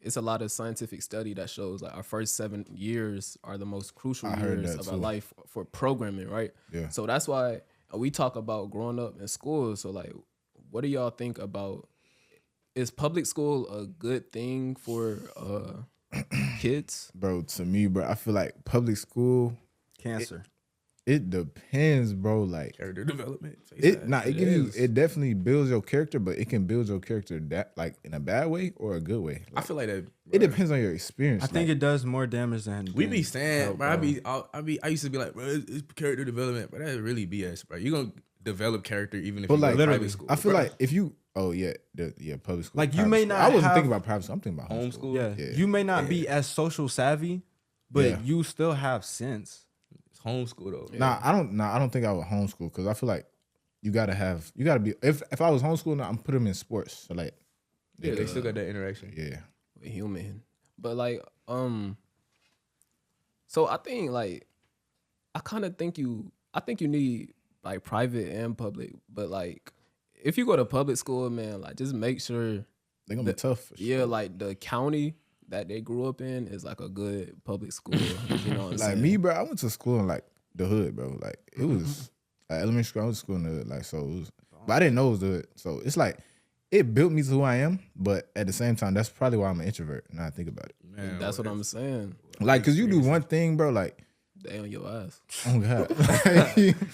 it's a lot of scientific study that shows like our first 7 years are the most crucial I heard years that of our too. life for programming, right? Yeah. So that's why we talk about growing up in school. So like, what do y'all think about? Is public school a good thing for kids? bro, to me, bro, I feel like public school, Cancer. it depends, bro. Like Character development. it definitely builds your character, but it can build your character that like in a bad way or a good way. I Like, feel like that. it depends on your experience. I think it does more damage than We be than saying, help, bro. I used to be like, bro, it's character development, but that's really BS, bro. You gonna develop character even if But you like go to private school. I feel bro. like if you public school. Like, you private may school. not I wasn't have- thinking about private school. I'm thinking about homeschool. Yeah. Yeah. You may not be as social savvy, but Yeah. you still have sense. It's homeschool though. I don't think I would homeschool because I feel like you gotta be. If I was homeschooling, I'm put them in sports. So like, Yeah, they still got that interaction. yeah, With human, but like, so I think like, I think you need like private and public, but like, if you go to public school, man, like just make sure, they're gonna be tough. For sure. yeah, like the county that they grew up in is like a good public school. You know what I'm Like saying? me, bro, I went to school in like the hood, bro. Like it was like elementary school. I went to school in the hood, like so. It was, but I didn't know it was the hood, so it's like it built me to who I am. But at the same time, that's probably why I'm an introvert. Now I think about it, Man, That's what I'm saying. like, cause you do one thing, bro. Like, They on your ass. oh god,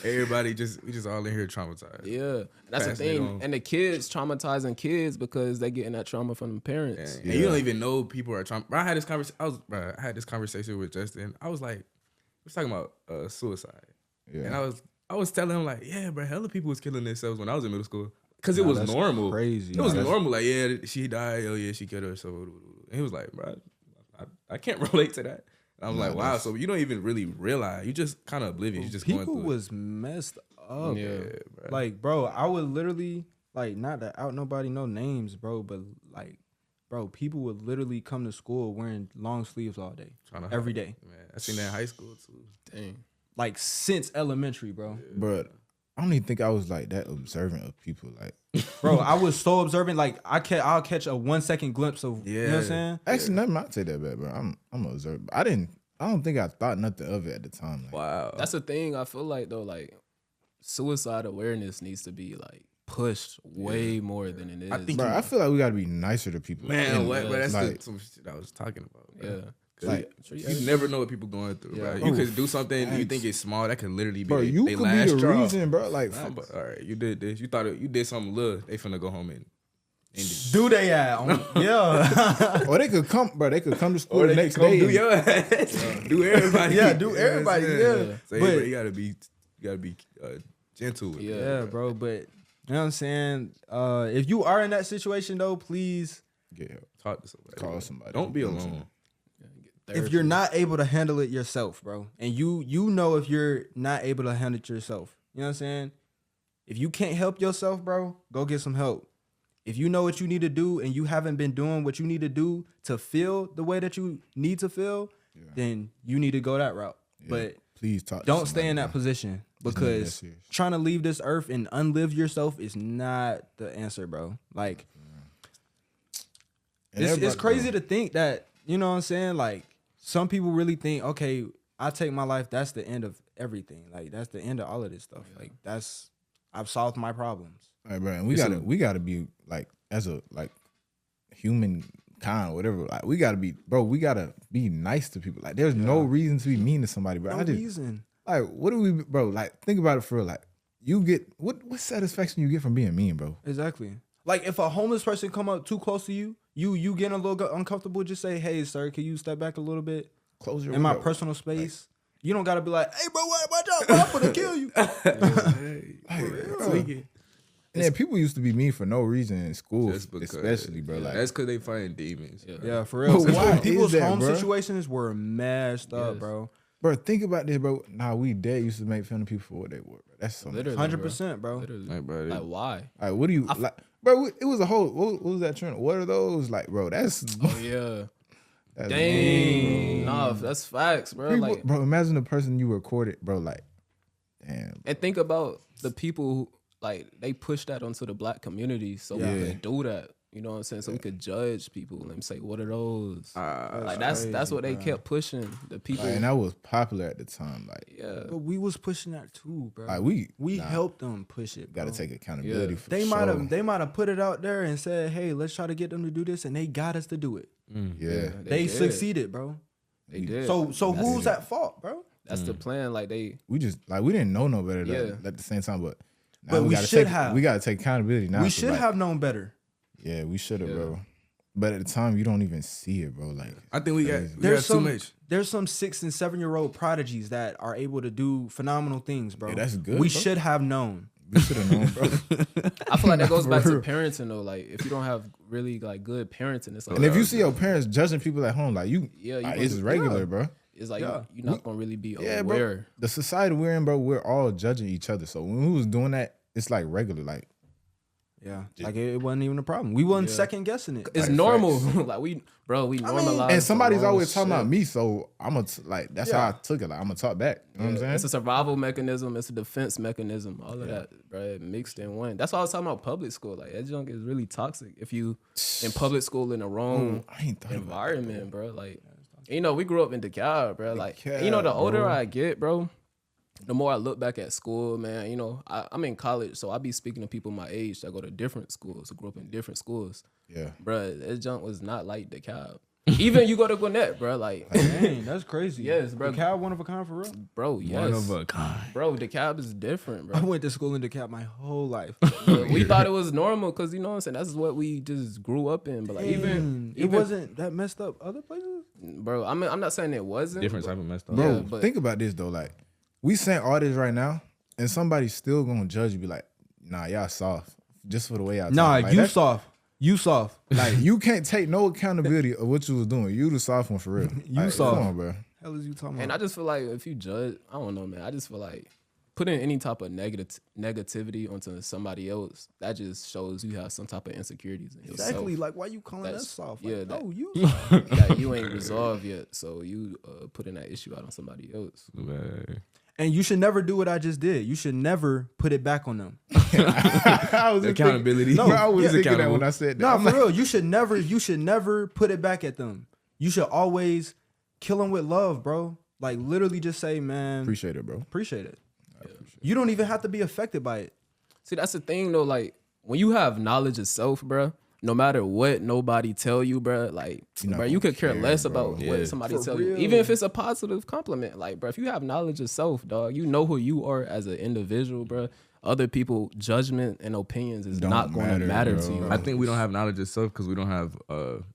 Everybody we just all in here traumatized. Yeah, that's the Passing it thing. on. And the kids traumatizing kids because they getting that trauma from the parents. And you don't even know people are trying. I had this conversation. I had this conversation with Justin. I was like, we was talking about suicide, yeah. and I was telling him like, yeah, bro, hella people was killing themselves when I was in middle school because it was that's normal. crazy. It was Nah, that's- normal. Like, yeah, she died. Oh yeah, she killed herself. And he was like, bro, I can't relate to that. And I was like, wow. So you don't even really realize. You just kind of oblivious. You just going People through it. was messed up. Yeah. bro. Like, bro, I would literally, like, not to out nobody no names, bro, but like, bro, people would literally come to school wearing long sleeves all day, Tryna every day. Man, I seen that in high school too. Dang. Like, since elementary, bro. Bro, I don't even think I was like that observant of people. Like, Bro, I was so observant. Like, I'll catch a 1 second glimpse of, you know what I'm Yeah. saying? actually, never mind. I say that bad, bro. I'm observant. I didn't I don't think I thought nothing of it at the time. Like, Wow. That's the thing. I feel like though, like suicide awareness needs to be like pushed way more than it is. I think bro, I feel like we gotta be nicer to people. Man, And, what? But that's like, some shit I was talking about. yeah. Bro. like, You never know what people going through, Yeah. bro. You Oh, could do something you facts. think it's small. That could literally be bro, you they could be last the straw. reason, bro. Like, Nah, but, all right, you did this. You thought you did something little. They finna go home and end it. Do they at? Yeah. or they could come, bro. They could come to school Or the they next come day. do your ass. Do everybody. Yeah, do You know what everybody, I'm yeah. saying? So, But- but you gotta be gentle with Yeah. it. Yeah, bro. But you know what I'm saying? If you are in that situation though, please, Yeah, Talk to somebody. Call bro. somebody. Don't be You know what I'm alone. if you're not able to handle it yourself, bro, and you know if you're not able to handle it yourself, you know what I'm saying? If you can't help yourself, bro, go get some help. If you know what you need to do and you haven't been doing what you need to do to feel the way that you need to feel, then you need to go that route. But please talk. to don't stay somebody, in that bro. position not that because serious. trying to leave this earth and unlive yourself is not the answer, bro. Like, And it's everybody- crazy to think that, you know what I'm saying? Like, some people really think, okay, I take my life, that's the end of everything. Like, that's the end of all of this stuff. Like, I've solved my problems. All right, bro. And It's we gotta be like as a like human kind or whatever. Like we gotta be, bro. We gotta be nice to people. Like there's no reason to be mean to somebody, bro. No I just reason. like what do we, bro? Like think about it for real. Like you get what satisfaction you get from being mean, bro? Exactly. Like, if a homeless person come up too close to you, you getting a little uncomfortable, just say, hey, sir, can you step back a little bit? Close your In my window. personal space. You don't gotta be like, hey, bro, watch out, bro, I'm gonna kill you. And then people used to be mean for no reason in school, Just because, especially, bro. Like that's because they fighting demons. Yeah. Yeah, for real. But why People's is that, home bro? situations were messed up, Yes. bro. bro, think about this, bro. Nah, we dead used to make fun of people for what they were, bro. That's so Literally, 100%, bro. Literally. Like, bro, Like, why? Like, what do you like, bro? It was a whole. What was that trend? What are those? Like, bro, that's Oh yeah. that's Dang. Nah, that's facts, bro. People, Like, bro, imagine the person you recorded, bro. Like, damn. and think about the people who like they push that onto the black community so we Yeah. could do that. You know what I'm saying? So we could judge people and say, what are those? like crazy, that's what they bro. kept pushing. The people Like, and that was popular at the time. Like, yeah. But we was pushing that too, bro. like we helped them push it, bro. got to take accountability Yeah. for They sure. might have put it out there and said, hey, let's try to get them to do this, and they got us to do it. Yeah. They did. succeeded, bro. They did. So That's- who's at fault, bro? That's the plan. Like they We just like we didn't know no better Yeah. at the same time, but now But we gotta should take, have. We got to take accountability now. We so, should like, have known better. Yeah, we should have, Yeah. bro. But at the time, you don't even see it, bro. Like, I think we got There's too some much. there's some 6 and 7 year old prodigies that are able to do phenomenal things, bro. Yeah, that's good, We bro. should have known. we should have known, bro. I feel like that goes back to real. parenting though. Like if you don't have really like good parenting, it's like And if you see your parents judging people at home, like you, Yeah, you like, gonna it's do- regular, yeah. bro. it's like Yeah. you're not gonna really be Yeah, aware. bro. The society we're in, bro, we're all judging each other. So when we was doing that, it's like regular. Like, Yeah, like it wasn't even a problem. We wasn't Yeah. second guessing it. It's Like, normal. like we normalize. and somebody's the wrong always talking shit. about me, so I'm gonna like that's how I took it. Like I'm gonna talk back. You know what I'm saying? It's a survival mechanism. It's a defense mechanism. All of that, bro, mixed in one. That's why I was talking about public school. Like that junk is really toxic. If you in public school in the wrong I ain't thought about that, environment, bro. Like, you know, we grew up in DeKalb, bro. Like, DeKalb, you know, the older bro. I get, bro, the more I look back at school, man. You know, I'm in college, so I be speaking to people my age that go to different schools, who grew up in different schools. Yeah. Bro, that junk was not like DeKalb. Even you go to Gwinnett, bro. Like, Dang, that's crazy. Yes, bro. The cow one of a kind for real. bro, yes. One of a kind. Bro, DeKalb is different, I bro. went to school in DeKalb my whole life. We thought it was normal because, you know what I'm saying? That's what we just grew up in. But, like, even it wasn't that messed up other places. bro, I'm not saying it wasn't. Different type of messed up. Bro, Yeah, but- think about this though. Like, we saying all this right now, and somebody's still gonna judge you. Be like, nah, y'all soft, just for the way y'all. Nah, talk. Like, you that's- soft. You soft. Like, you can't take no accountability of what you was doing. You the soft one for real. You Like, soft. Come on, bro. Hell is you talking And about? I just feel like if you judge, I don't know, man. I just feel like putting any type of negativity onto somebody else, that just shows you have some type of insecurities in yourself. Exactly. Like, why you calling that That's- soft? yeah, Like, that- no, you. That you ain't resolved yet. So you putting that issue out on somebody else. Man. And you should never do what I just did. You should never put it back on them. I was just Accountability. Thinking, bro, I was He's thinking that accountable. when I said that. No, I'm for like, real. You should never put it back at them. You should always kill them with love, bro. Like literally just say, man, Appreciate it, bro. appreciate it. You don't even have to be affected by it. See, that's the thing though. Like when you have knowledge of self, bro, no matter what nobody tell you, bro, like, You're not bro, you gonna could care care, less bro. about Yeah. what somebody For tell you, real. even if it's a positive compliment. Like, bro, if you have knowledge of self, dog, you know who you are as an individual, bro. Other people judgment and opinions is Don't not going to matter, matter bro. to you. I think we don't have knowledge of self because we don't have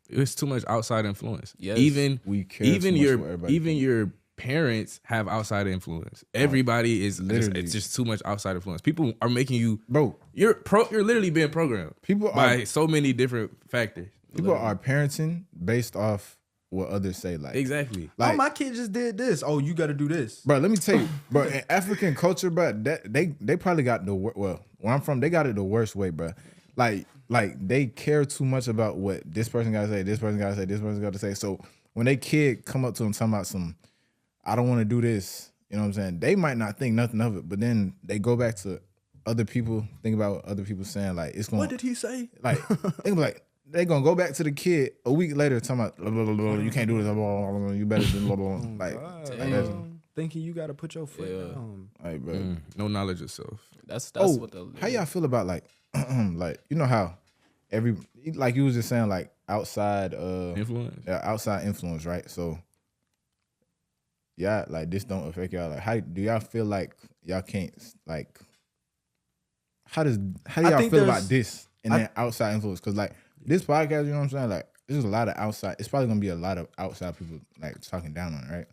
it's too much outside influence. Yes. Even We care too even much your what everybody even thinks. your parents have outside influence. Everybody is Literally. it's just too much outside influence. People are making you Bro, you're literally being programmed people by are so many different factors. people are parenting based off what others say. Like, Exactly. Oh, like my kid just did this. Oh, you got to do this. bro, let me tell you, bro, in African culture, bro, that they probably got the well, where I'm from, they got it the worst way, bro. Like they care too much about what this person gotta say, this person gotta say, this person gotta say. So when they kid come up to them talking about some, I don't want to do this, you know what I'm saying? They might not think nothing of it, but then they go back to other people, think about what other people saying, like it's gonna What did he say? like think like they gonna go back to the kid a week later talking about blah, blah, blah, blah, you can't do this, blah, blah, blah, blah, you better do blah, blah, blah. Like that's, Thinking you got to put your foot down. like, bro. No knowledge of self. That's Oh, what the how y'all feel about like, like you know how every like you was just saying like outside Influence. yeah, outside influence, right? So yeah, like this don't affect y'all. Like how do y'all feel like y'all can't like how do y'all think feel about there's- this and then outside influence? Because like this podcast, you know what I'm saying? Like there's a lot of outside. It's probably gonna be a lot of outside people like talking down on it, right?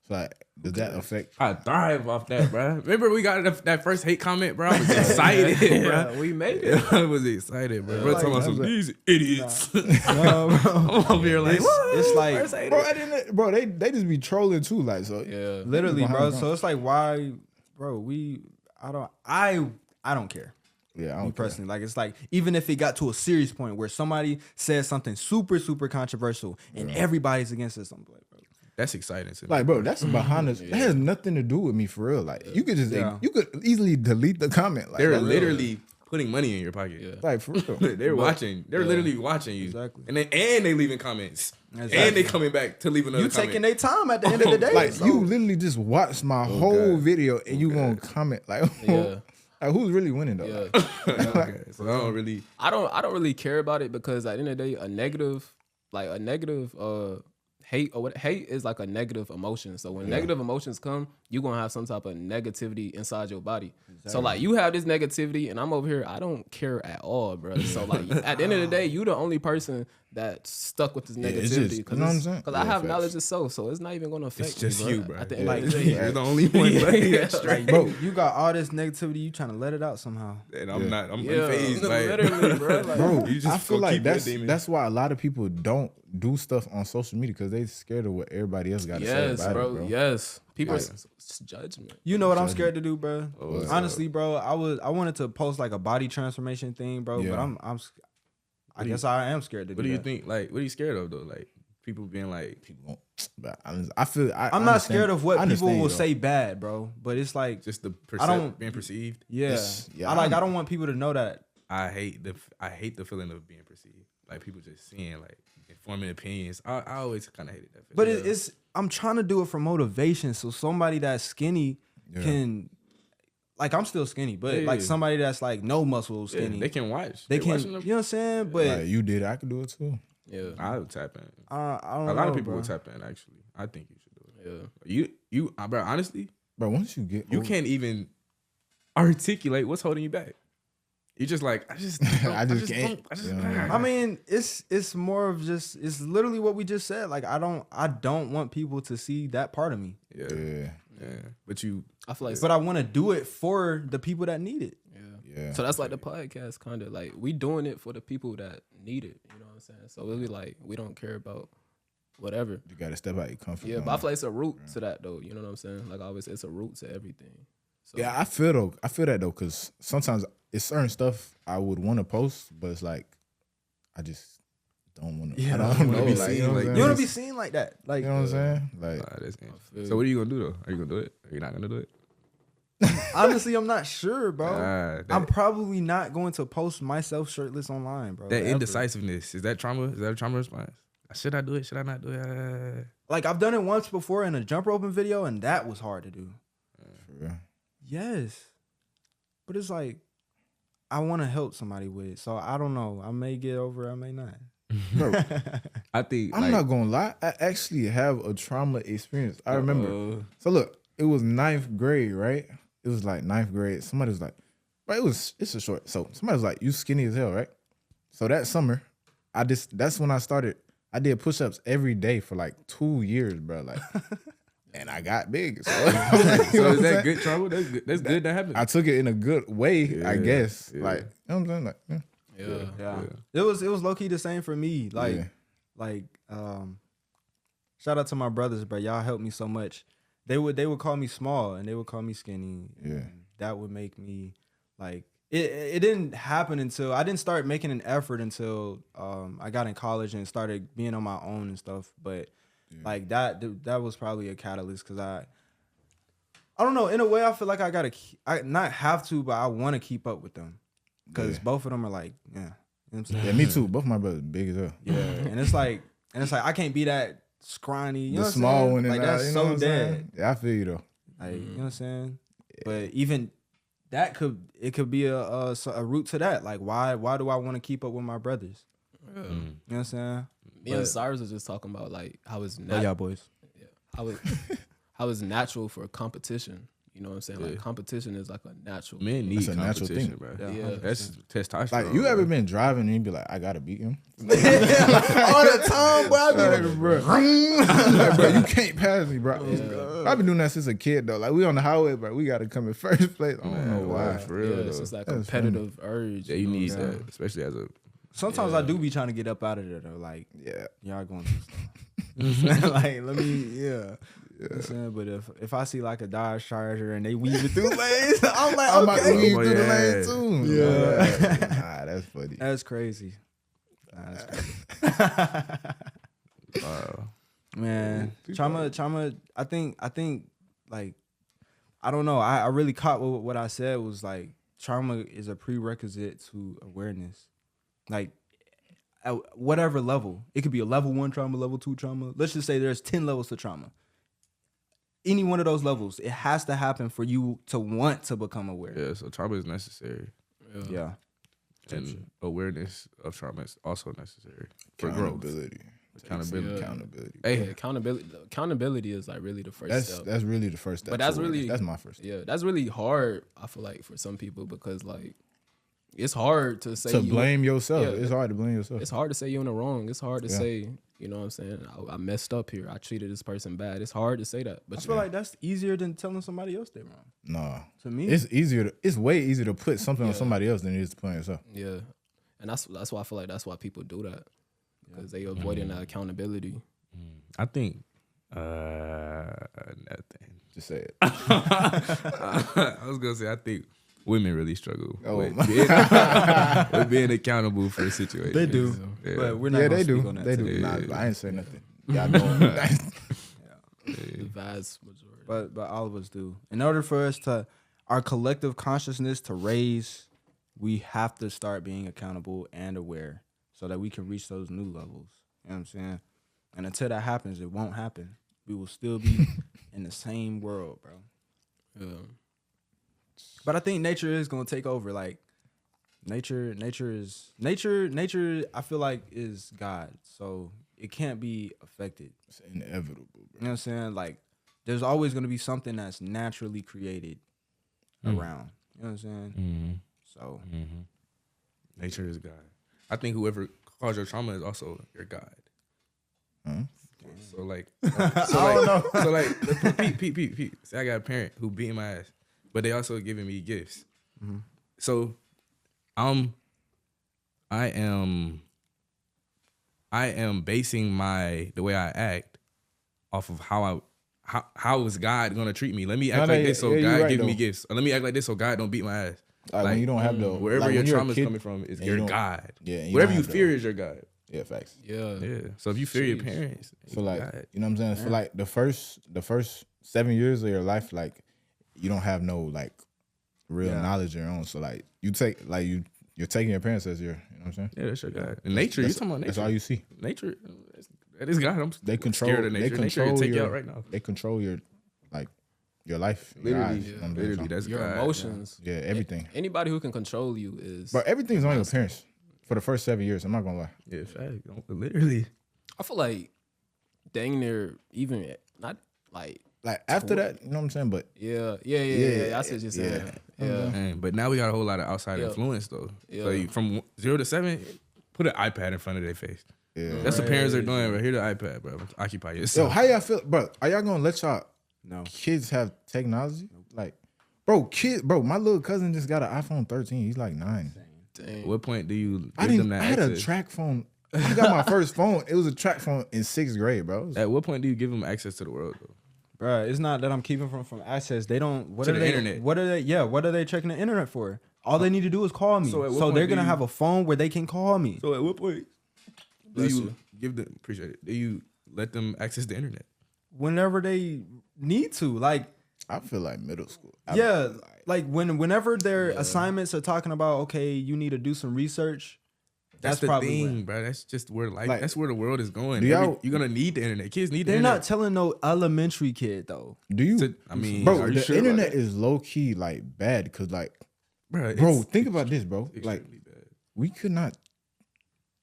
So like, does that affect? I thrive off that, bro. Remember we got that first hate comment, bro? I was excited, bro. yeah, we made it. I was excited, bro. Bro, talking about some these idiots. No, bro. I'm over here like, what? It's like First hater. Bro, I didn't, bro, they just be trolling too, like so. Yeah. literally, bro. Behind So it's like, why, bro? I don't care. Yeah, I Me don't care. personally, like it's like even if it got to a serious point where somebody says something super controversial and everybody's against it, I'm like, bro, That's exciting to me. Like, bro, that's behind us. That has nothing to do with me for real. Like, you could just, Yeah. you could easily delete the comment. Like, They're like, literally putting money in your pocket. Yeah. like for real. They're watching. They're literally watching you. Exactly. And they leaving comments. Exactly. And they coming back to leave another you comment. taking their time at the end of the day. Like, so- you literally just watched my whole God. video and you gonna comment like, Yeah. like, who's really winning though? Yeah. Like, Okay, so I don't really. I don't really care about it because at the end of the day, a negative hate or what hate is like a negative emotion. So when negative emotions come, you're gonna have some type of negativity inside your body. So like you have this negativity and I'm over here, I don't care at all, bro. So like at the end of the day, you the only person that's stuck with this it's negativity. just- you know what I'm saying? Because I Yeah, have facts. knowledge of self, so it's not even gonna affect It's just me, you, bro. At the end Like, of the day. You're the only one, bro. Yeah. Like, Bro. you got all this negativity, you trying to let it out somehow. And I'm not. I'm Yeah, unfazed. Like, literally, bro. Like, Bro, You just I feel go like keep your that's demon. why a lot of people don't do stuff on social media because they scared of what everybody else got to say yes, about bro. it, bro. Yes. People Like- it's judgment. You know what I'm scared to do, bro? what's Honestly, bro, I wanted to post like a body transformation thing, bro, Yeah. but I guess I am scared to do what do you that. think? Like, what are you scared of though? Like, people being like, People won't- But I feel I'm not scared of what I people understand will you, though. say bad, bro, but it's like just the don't- being perceived. yeah, yeah, I don't want people to know that. I hate the feeling of being perceived. Like people just seeing like forming opinions. I always kind of hated that feeling. But it's I'm trying to do it for motivation, so somebody that's skinny Yeah. can, like I'm still skinny, but Yeah, like yeah. somebody that's like no muscle Yeah, skinny, they can watch. they They're can, watching you them. know what I'm saying? But Like, you did, I could do it too. Yeah. I would tap in. I don't A lot know, of people bro. would tap in. Actually, I think you should do it. Yeah. Bro. Honestly, Bro, once you get you over- can't even articulate what's holding you back. You just like I just can't. Yeah. I mean, it's more of just it's literally what we just said. Like I don't want people to see that part of me, yeah, Yeah, yeah. But you, I feel like but I want to do it for the people that need it. yeah. So that's like the podcast kind of like we doing it for the people that need it. You know what I'm saying? So it'll be like we don't care about whatever. You gotta step out your comfort Yeah, zone. but I feel like it's a root to that though. You know what I'm saying? Like I always say, it's a root to everything. So Yeah, I feel that though, because sometimes it's certain stuff I would want to post, but it's like I just don't want to. Yeah, I I don't don't know. wanna be Like, seen you know what like I'm You want to saying? be seen like that, like You know what I'm saying? Like, that's feel so what are you gonna do though? Are you gonna do it? Are you not gonna do it? honestly, I'm not sure, bro. That I'm probably not going to post myself shirtless online, bro. ever. indecisiveness is that trauma? Is that a trauma response? Should I do it? Should I not do it? Like I've done it once before in a jump roping video, and that was hard to do. For real. Yes, but it's like I want to help somebody with it, so I don't know. I may get over it, I may not. Bro, I think I'm not gonna lie. I actually have a trauma experience. I remember. So look, it was 9th grade, right? It was like 9th grade. Somebody was like, bro, it's a short. So somebody was like, you skinny as hell, right? So that summer, that's when I started. I did push-ups every day for like 2 years, bro. Like, and I got big. So, So is that good trauma? That's good. That's good. That happened. I took it in a good way, I guess. Yeah. Like, you know what I'm saying? Like, Yeah. It was low key the same for me. Like, shout out to my brothers, bro. Y'all helped me so much. They would call me small and they would call me skinny. Yeah. And that would make me like it didn't happen until I didn't start making an effort until I got in college and started being on my own and stuff. But like that was probably a catalyst because I don't know. In a way, I feel like I not have to, but I want to keep up with them because both of them are like, yeah. You know what I'm saying? Yeah, me too. Both my brothers big as hell. Yeah, and it's like I can't be that scrawny. You know The what I'm small saying? one and like that's you know so what I'm dead. saying? Yeah, I feel you though. Like you know what I'm saying? But even that could be a route to that. Like why do I want to keep up with my brothers? You know what I'm saying? Me and Cyrus was just talking about like how it's y'all boys. how it's natural for competition. You know what I'm saying? Like competition is like a natural. Men need That's a natural competition, thing. bro. Yeah. That's testosterone. Like you ever been driving and you be like, I gotta beat him? All the time, bro. I be Like, bro. Like, bro, you can't pass me, bro. I've been doing that since a kid though. Like we on the highway, bro. We gotta come in first place. I don't know why. For real, Yeah, it's though. just like That's competitive urge. Yeah, you know need what I'm saying? that, especially as a. Sometimes I do be trying to get up out of there though. Like Yeah. y'all going too slow. You know what I'm saying? Like let me You know what I'm saying? But if I see like a Dodge Charger and they weaving through lanes, I'm like, I might okay. weave Oh, through the yeah. lane too. Yeah. Nah, that's funny. That's crazy. That's crazy. Man, trauma. I think like I don't know. I really caught what I said was like trauma is a prerequisite to awareness. Like at whatever level, it could be a level 1 trauma, level 2 trauma. Let's just say there's 10 levels to trauma. Any one of those levels, it has to happen for you to want to become aware. Yeah, so trauma is necessary, Yeah. and awareness of trauma is also necessary for growth. Accountability. Accountability. Yeah, Hey, accountability is like really the first step. That's really the first step. But that's to really- awareness. That's my first step. Yeah, that's really hard. I feel like for some people because like it's hard to say To you- blame yourself. Yeah. It's hard to blame yourself. It's hard to say you're in the wrong. It's hard to Yeah. say, you know what I'm saying? I messed up here. I treated this person bad. It's hard to say that. But I feel like that's easier than telling somebody else they're wrong. Nah. To me, It's way easier to put something on somebody else than it is to put on yourself. yeah, and that's why I feel like that's why people do that because they avoiding that accountability. I think nothing. Just say it. I was gonna say I think women really struggle Oh, with, my- with being accountable for situations. they do, Yeah. but we're not. Yeah, gonna they speak do. on that They today. do. Nah, I ain't say nothing. Y'all going. The vast majority. But all of us do. In order for us to our collective consciousness to raise, we have to start being accountable and aware so that we can reach those new levels. You know what I'm saying? And until that happens, it won't happen. We will still be in the same world, bro. Yeah. But I think nature is gonna take over. Like nature I feel like is God. So it can't be affected. It's inevitable, bro. You know what I'm saying? Like, there's always going to be something that's naturally created around. You know what I'm saying? Mm-hmm. So, Nature is God. I think whoever caused your trauma is also your God. Huh? So like, so like, Pete. Say I got a parent who beating my ass, but they also giving me gifts. So, I am basing the way I act off of how is God gonna treat me? Let me act like this so yeah, God you're right, give me though. gifts. Or let me act like this so God don't beat my ass. Like, when you don't have the Wherever like, your when you're a trauma is kid coming from is and your you don't- God. Yeah, and Whatever don't you have fear the- is your God. Yeah, facts. Yeah. Yeah. So if you fear your parents, So like, God. you know what I'm saying? For like the first 7 years of your life, like you don't have no like real knowledge of your own. So like you take like you're taking your parents as your, you know what I'm saying? Yeah, that's your God. And nature, you talking about nature. That's all you see. Nature, This guy, I'm They control. scared of They nature. Nature control will take you your. out right now. They control your your life. Your Literally, eyes, you know what I'm saying? literally, that's Your God. emotions. Yeah, everything. Anybody who can control you is. But everything's on your parents for the first 7 years. I'm not gonna lie. Yeah, fact. Literally. I feel like dang near even not like Like after that, you know what I'm saying? But yeah. I see what you're saying. Yeah. Man, but now we got a whole lot of outside Yeah. influence though. Yeah. So from 0 to 7, put an iPad in front of their face. yeah. That's what parents are doing. Right here, the iPad, bro. Occupy Yo, yourself. how y'all feel, bro? Are y'all gonna let y'all No. kids have technology? Like, bro, my little cousin just got an iPhone 13. He's like 9. At Dang. what point do you I give them that had a access? track phone. I got my first phone. It was a track phone in 6th grade, bro. It was- At what point do you give them access to the world though? Bruh, it's not that I'm keeping from access. They don't. What To are the they? internet. What are they? Yeah. What are they checking the internet for? All they need to do is call me. So at what So point they're do gonna you- have a phone where they can call me. So at what point do Bless you you. give them? Appreciate it. Do you let them access the internet? Whenever they need to. Like, I feel like middle school. yeah. Like whenever their assignments are talking about, okay, you need to do some research. That's the probably thing, when. bro. That's just where life. Like, that's where the world is going. do y'all- You're gonna need the internet. Kids need the They're internet. not telling no elementary kid though. Do you? To- I mean, bro, are you the sure about internet that? is low key like bad because like, bro. bro, think about this, bro. Like, extremely bad. we could not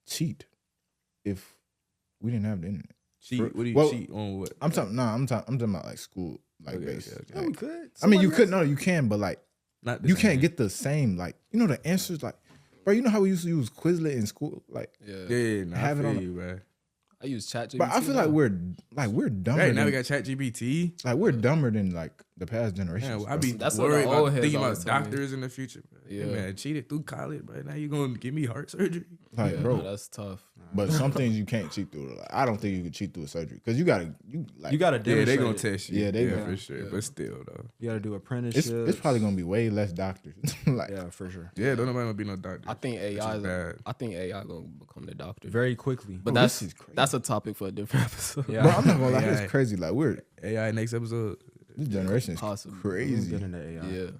cheat if we didn't have the internet. Cheat. What do you well, cheat on? What? I'm talking about like school, like Okay, base. okay, okay. Yeah, Like, we could. I mean, you Somebody could no, you can, but like Not the you same. can't get the same like the answers like, bro. You know how we used to use Quizlet in school, like, Yeah. Yeah, nah, have I it feel on you, bro. I use ChatGPT. but I feel like we're dumber. Right now we than, got ChatGPT. like we're dumber than like the past generations. Man, bro. I be That's what worried the about old heads thinking about always tell me. doctors in the future. Bro. Yeah, Yeah. man, cheated through college, bro. Now you gonna give me heart surgery? like, Yeah, bro. no, that's tough. But some things you can't cheat through. Like, I don't think you could cheat through a surgery because you gotta You gotta Yeah, demonstrate. they gonna it. test you. Yeah, they yeah, gonna- for sure. But still, though. You gotta do apprenticeships. it's probably gonna be way less doctors. like, Yeah, for sure. Yeah, don't nobody wanna be no doctor. I think Which is AI. bad. I think AI gonna become the doctor. Very quickly. But Bro, that's this is crazy. that's a topic for a different episode. Yeah. bro, I'm not gonna lie, AI. it's crazy. Like AI next episode. this generation is Possible. We'll crazy. get into AI. Yeah.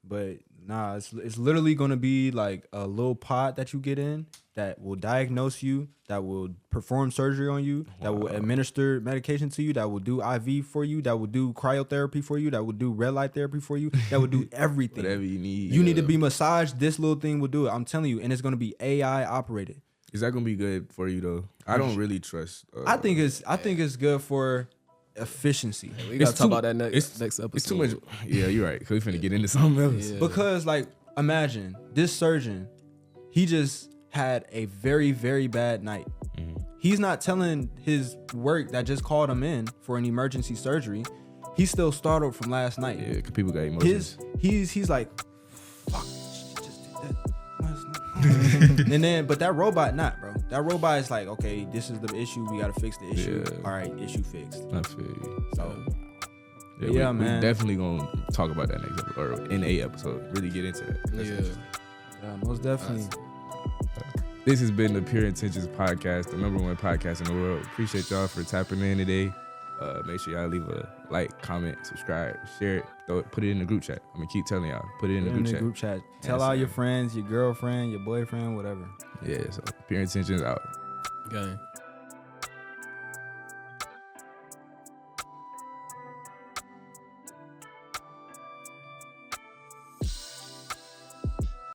But nah, it's literally gonna be like a little pod that you get in that will diagnose you, that will perform surgery on you, that will administer medication to you, that will do IV for you, that will do cryotherapy for you, that will do red light therapy for you, that will do everything. Whatever you need. You need to be massaged. This little thing will do it. I'm telling you, and it's gonna be AI operated. Is that gonna be good for you though? I don't really trust. I think it's good for efficiency. We gotta It's talk too- about that next episode. it's too much. Yeah, you're right. Cause we finna get into something else. Yeah. Because like imagine this surgeon, he just had a very, very bad night. He's not telling his work that just called him in for an emergency surgery. He's still startled from last night. Yeah, cause people got emotions. He's like, fuck, she just did that last night. And then, but that robot not, bro. That robot is like, okay, this is the issue. We gotta fix the issue. Yeah. All right, issue fixed. I feel you. So Yeah, man. we definitely gonna talk about that next episode or in a episode. Really get into that. That's Yeah. interesting. yeah, most definitely. This has been the Pure Intentions podcast, the #1 podcast in the world. Appreciate y'all for tapping in today. Make sure y'all leave a like, comment, subscribe, share it, put it in the group chat. I'm gonna keep telling y'all, put it in the group chat. Tell Yes, all sir. your friends, your girlfriend, your boyfriend, whatever. Yeah, so Pure Intentions out. Okay.